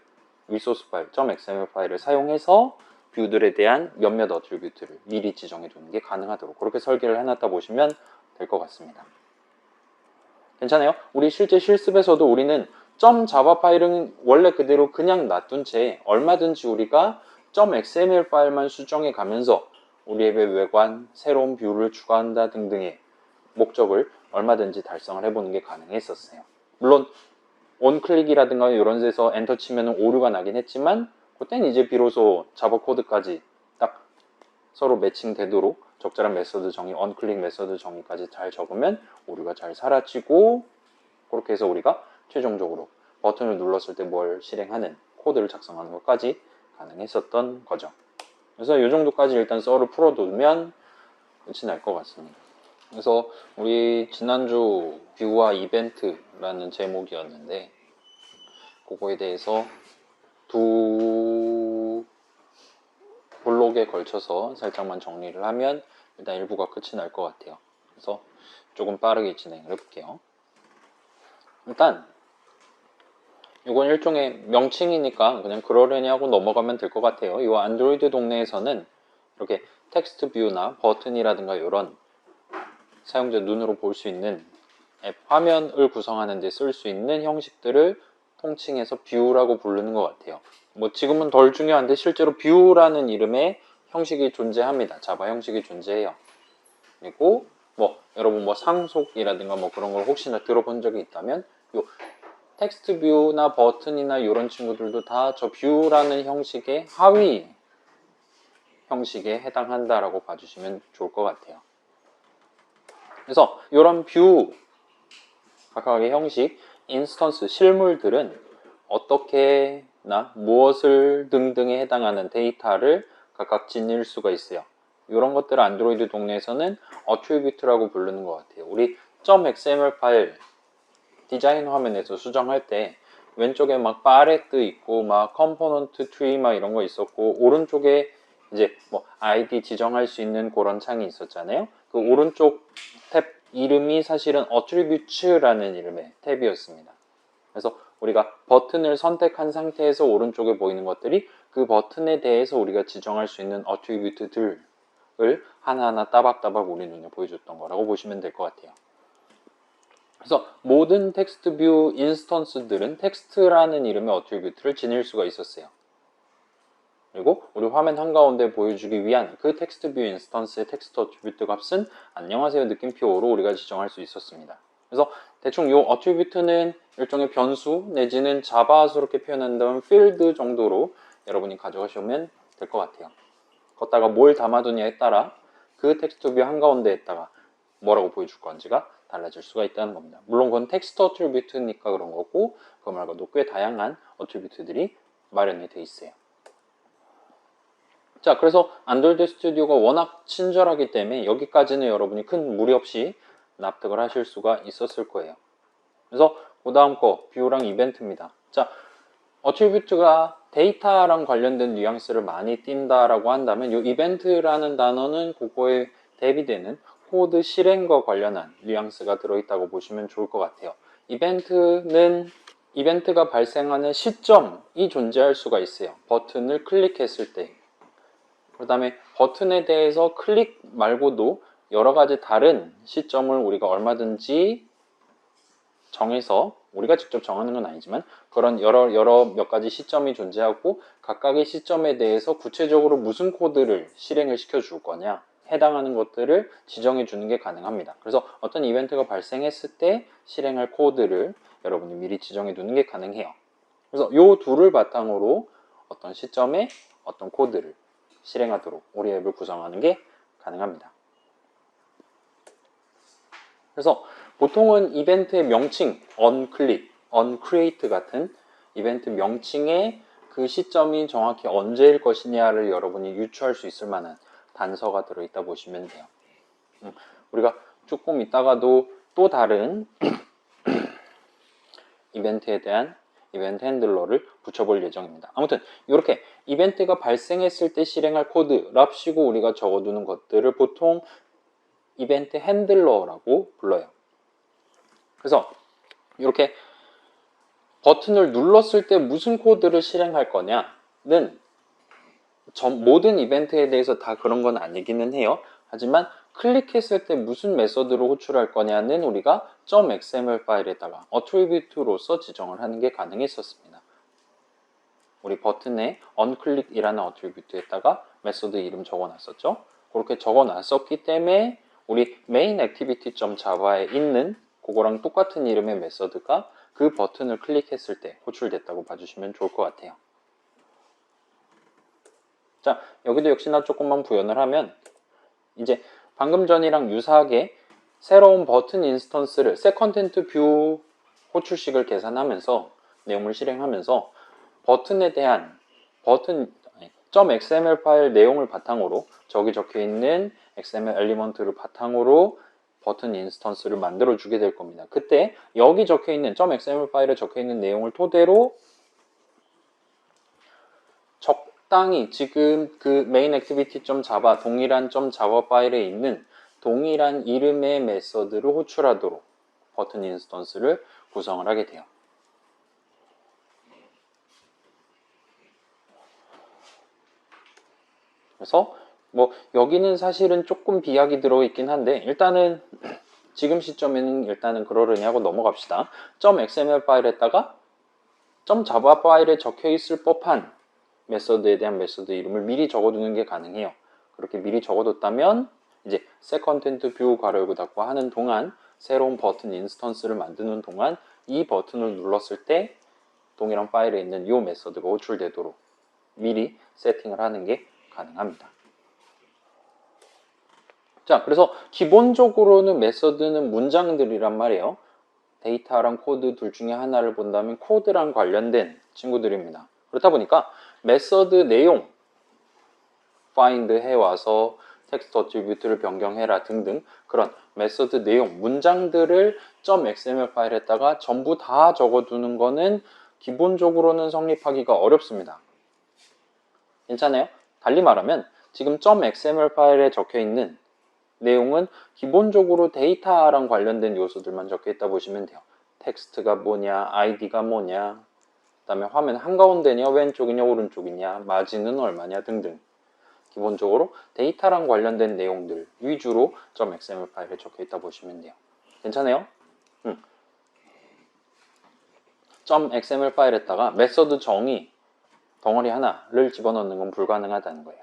A: 리소스 파일, .xml 파일을 사용해서 뷰들에 대한 몇몇 어트리뷰트를 미리 지정해 두는 게 가능하도록 그렇게 설계를 해놨다 보시면 될 것 같습니다. 괜찮아요? 우리 실제 실습에서도 우리는 .java 파일은 원래 그대로 그냥 놔둔 채 얼마든지 우리가 .xml 파일만 수정해 가면서 우리 앱의 외관, 새로운 뷰를 추가한다 등등의 목적을 얼마든지 달성을 해보는 게 가능했었어요. 물론 원클릭이라든가 이런 데서 엔터 치면 오류가 나긴 했지만 그때는 이제 비로소 자바 코드까지 딱 서로 매칭되도록 적절한 메서드 정의, 언클릭 메서드 정의까지 잘 적으면 오류가 잘 사라지고 그렇게 해서 우리가 최종적으로 버튼을 눌렀을 때 뭘 실행하는 코드를 작성하는 것까지 가능했었던 거죠. 그래서 이 정도까지 일단 썰을 풀어두면 끝이 날 것 같습니다. 그래서 우리 지난주 뷰와 이벤트라는 제목이었는데 그거에 대해서 두 블록에 걸쳐서 살짝만 정리를 하면 일단 일부가 끝이 날 것 같아요. 그래서 조금 빠르게 진행을 해볼게요. 일단 이건 일종의 명칭이니까 그냥 그러려니 하고 넘어가면 될 것 같아요. 이 안드로이드 동네에서는 이렇게 텍스트 뷰나 버튼이라든가 이런 사용자 눈으로 볼 수 있는 앱 화면을 구성하는 데 쓸 수 있는 형식들을 통칭해서 뷰라고 부르는 것 같아요. 뭐 지금은 덜 중요한데 실제로 뷰라는 이름의 형식이 존재합니다. 자바 형식이 존재해요. 그리고 뭐 여러분 뭐 상속이라든가 뭐 그런 걸 혹시나 들어본 적이 있다면 요 텍스트 뷰나 버튼이나 이런 친구들도 다 저 뷰라는 형식의 하위 형식에 해당한다라고 봐주시면 좋을 것 같아요. 그래서 이런 뷰 각각의 형식, 인스턴스, 실물들은 어떻게나 무엇을 등등에 해당하는 데이터를 각각 지닐 수가 있어요. 이런 것들을 안드로이드 동네에서는 어트리뷰트라고 부르는 것 같아요. 우리 .xml 파일 디자인 화면에서 수정할 때 왼쪽에 막 파레트 있고 막 컴포넌트 트리 막 이런 거 있었고 오른쪽에 이제 뭐 아이디 지정할 수 있는 그런 창이 있었잖아요. 그 오른쪽 탭 이름이 사실은 attributes라는 이름의 탭이었습니다. 그래서 우리가 버튼을 선택한 상태에서 오른쪽에 보이는 것들이 그 버튼에 대해서 우리가 지정할 수 있는 attribute들을 하나하나 따박따박 우리 눈에 보여줬던 거라고 보시면 될 것 같아요. 그래서 모든 텍스트 뷰 인스턴스들은 텍스트라는 이름의 어트리뷰트를 지닐 수가 있었어요. 그리고 우리 화면 한가운데 보여주기 위한 그 텍스트 뷰 인스턴스의 텍스트 어트리뷰트 값은 안녕하세요 느낌표로 우리가 지정할 수 있었습니다. 그래서 대충 이 어트리뷰트는 일종의 변수 내지는 자바스럽게 표현한다면 필드 정도로 여러분이 가져가시면 될 것 같아요. 걷다가 뭘 담아두냐에 따라 그 텍스트 뷰 한가운데에다가 뭐라고 보여줄 건지가 달라질 수가 있다는 겁니다. 물론 그건 텍스트 어트리뷰트니까 그런 거고 그거 말고도 꽤 다양한 어트리뷰트들이 마련이 돼 있어요. 자, 그래서 안드로이드 스튜디오가 워낙 친절하기 때문에 여기까지는 여러분이 큰 무리 없이 납득을 하실 수가 있었을 거예요. 그래서 그 다음 거 뷰랑 이벤트입니다. 자, 어트리뷰트가 데이터랑 관련된 뉘앙스를 많이 띈다라고 한다면 이 이벤트라는 단어는 그거에 대비되는 코드 실행과 관련한 뉘앙스가 들어있다고 보시면 좋을 것 같아요. 이벤트가 발생하는 시점이 존재할 수가 있어요. 버튼을 클릭했을 때. 그 다음에 버튼에 대해서 클릭 말고도 여러 가지 다른 시점을 우리가 얼마든지 정해서 우리가 직접 정하는 건 아니지만 그런 여러 몇 가지 시점이 존재하고 각각의 시점에 대해서 구체적으로 무슨 코드를 실행을 시켜 줄 거냐 해당하는 것들을 지정해 주는 게 가능합니다. 그래서 어떤 이벤트가 발생했을 때 실행할 코드를 여러분이 미리 지정해 두는 게 가능해요. 그래서 이 둘을 바탕으로 어떤 시점에 어떤 코드를 실행하도록 우리 앱을 구성하는 게 가능합니다. 그래서 보통은 이벤트의 명칭, onClick, onCreate 같은 이벤트 명칭에 그 시점이 정확히 언제일 것이냐를 여러분이 유추할 수 있을 만한 단서가 들어있다 보시면 돼요. 우리가 조금 있다가도 또 다른 이벤트에 대한 이벤트 핸들러를 붙여볼 예정입니다. 아무튼 이렇게 이벤트가 발생했을 때 실행할 코드랍시고 우리가 적어두는 것들을 보통 이벤트 핸들러라고 불러요. 그래서 이렇게 버튼을 눌렀을 때 무슨 코드를 실행할 거냐는 모든 이벤트에 대해서 다 그런 건 아니기는 해요. 하지만 클릭했을 때 무슨 메서드로 호출할 거냐는 우리가 .xml 파일에다가 attribute로서 지정을 하는 게 가능했었습니다. 우리 버튼에 onClick이라는 attribute에다가 메서드 이름 적어놨었죠. 그렇게 적어놨었기 때문에 우리 mainActivity.java에 있는 그거랑 똑같은 이름의 메서드가 그 버튼을 클릭했을 때 호출됐다고 봐주시면 좋을 것 같아요. 자, 여기도 역시나 조금만 부연을 하면 이제 방금 전이랑 유사하게 새로운 버튼 인스턴스를 secondtent view 호출식을 계산하면서 내용을 실행하면서 버튼에 대한 .xml 파일 내용을 바탕으로 저기 적혀있는 XML 엘리먼트를 바탕으로 버튼 인스턴스를 만들어 주게 될 겁니다. 그때 여기 적혀있는 .xml 파일에 적혀있는 내용을 토대로 적당히 지금 그 mainActivity.java 동일한 .java 파일에 있는 동일한 이름의 메서드를 호출하도록 버튼 인스턴스를 구성을 하게 돼요. 그래서 뭐 여기는 사실은 조금 비약이 들어있긴 한데 일단은 지금 시점에는 일단은 그러려니 하고 넘어갑시다. .xml 파일에다가 .java 파일에 적혀있을 법한 메서드에 대한 메서드 이름을 미리 적어두는 게 가능해요. 그렇게 미리 적어뒀다면 이제 secondtent view 괄호 열고 닫고 하는 동안 새로운 버튼 인스턴스를 만드는 동안 이 버튼을 눌렀을 때 동일한 파일에 있는 이 메서드가 호출되도록 미리 세팅을 하는 게 가능합니다. 자, 그래서 기본적으로는 메서드는 문장들이란 말이에요. 데이터랑 코드 둘 중에 하나를 본다면 코드랑 관련된 친구들입니다. 그렇다 보니까 메서드 내용 find 해와서 텍스트 어트리뷰트를 변경해라 등등 그런 메서드 내용 문장들을 .xml 파일에다가 전부 다 적어두는 거는 기본적으로는 성립하기가 어렵습니다. 괜찮아요? 달리 말하면 지금 .xml 파일에 적혀있는 내용은 기본적으로 데이터랑 관련된 요소들만 적혀있다 보시면 돼요. 텍스트가 뭐냐, 아이디가 뭐냐, 그 다음에 화면 한가운데냐, 왼쪽이냐, 오른쪽이냐, 마진은 얼마냐 등등 기본적으로 데이터랑 관련된 내용들 위주로 .xml 파일에 적혀있다 보시면 돼요. 괜찮아요? .xml 파일에다가 메서드 정의 덩어리 하나를 집어넣는 건 불가능하다는 거예요.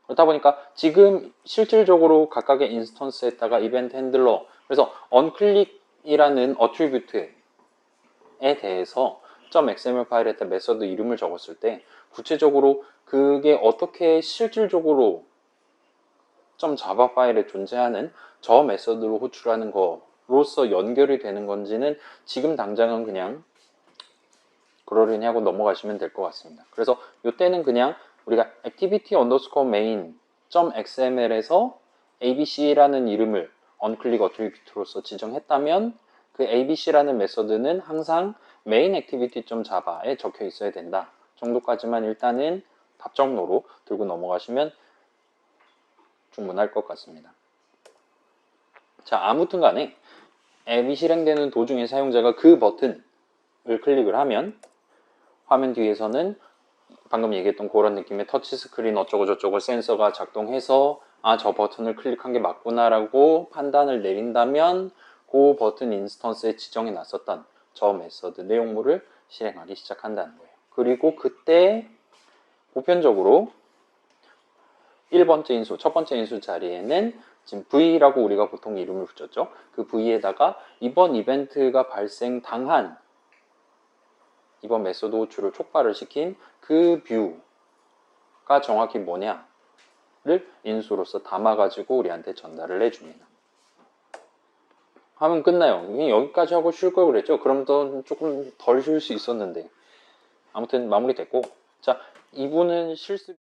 A: 그렇다 보니까 지금 실질적으로 각각의 인스턴스에다가 이벤트 핸들러 그래서 onClick이라는 어트리뷰트에 대해서 .xml 파일에다 메서드 이름을 적었을 때 구체적으로 그게 어떻게 실질적으로 .java 파일에 존재하는 저 메서드로 호출하는 거로서 연결이 되는 건지는 지금 당장은 그냥 그러려니 하고 넘어가시면 될 것 같습니다. 그래서 이때는 그냥 우리가 activity_main .xml에서 abc라는 이름을 onClick 어트리뷰트로서 지정했다면 그 abc라는 메서드는 항상 mainActivity.java에 적혀 있어야 된다 정도까지만 일단은 답정로로 들고 넘어가시면 충분할 것 같습니다. 자, 아무튼 간에 앱이 실행되는 도중에 사용자가 그 버튼을 클릭을 하면 화면 뒤에서는 방금 얘기했던 그런 느낌의 터치스크린 어쩌고저쩌고 센서가 작동해서 아, 저 버튼을 클릭한 게 맞구나 라고 판단을 내린다면 그 버튼 인스턴스에 지정해 놨었던 저 메서드 내용물을 실행하기 시작한다는 거예요. 그리고 그때 보편적으로 1번째 인수, 첫 번째 인수 자리에는 지금 V라고 우리가 보통 이름을 붙였죠. 그 V에다가 이번 이벤트가 발생당한 이번 메소드 호출을 촉발을 시킨 그 뷰가 정확히 뭐냐를 인수로서 담아가지고 우리한테 전달을 해줍니다. 하면 끝나요. 그냥 여기까지 하고 쉴 걸 그랬죠. 그럼 더 조금 덜 쉴 수 있었는데 아무튼 마무리됐고, 자, 2부는 실습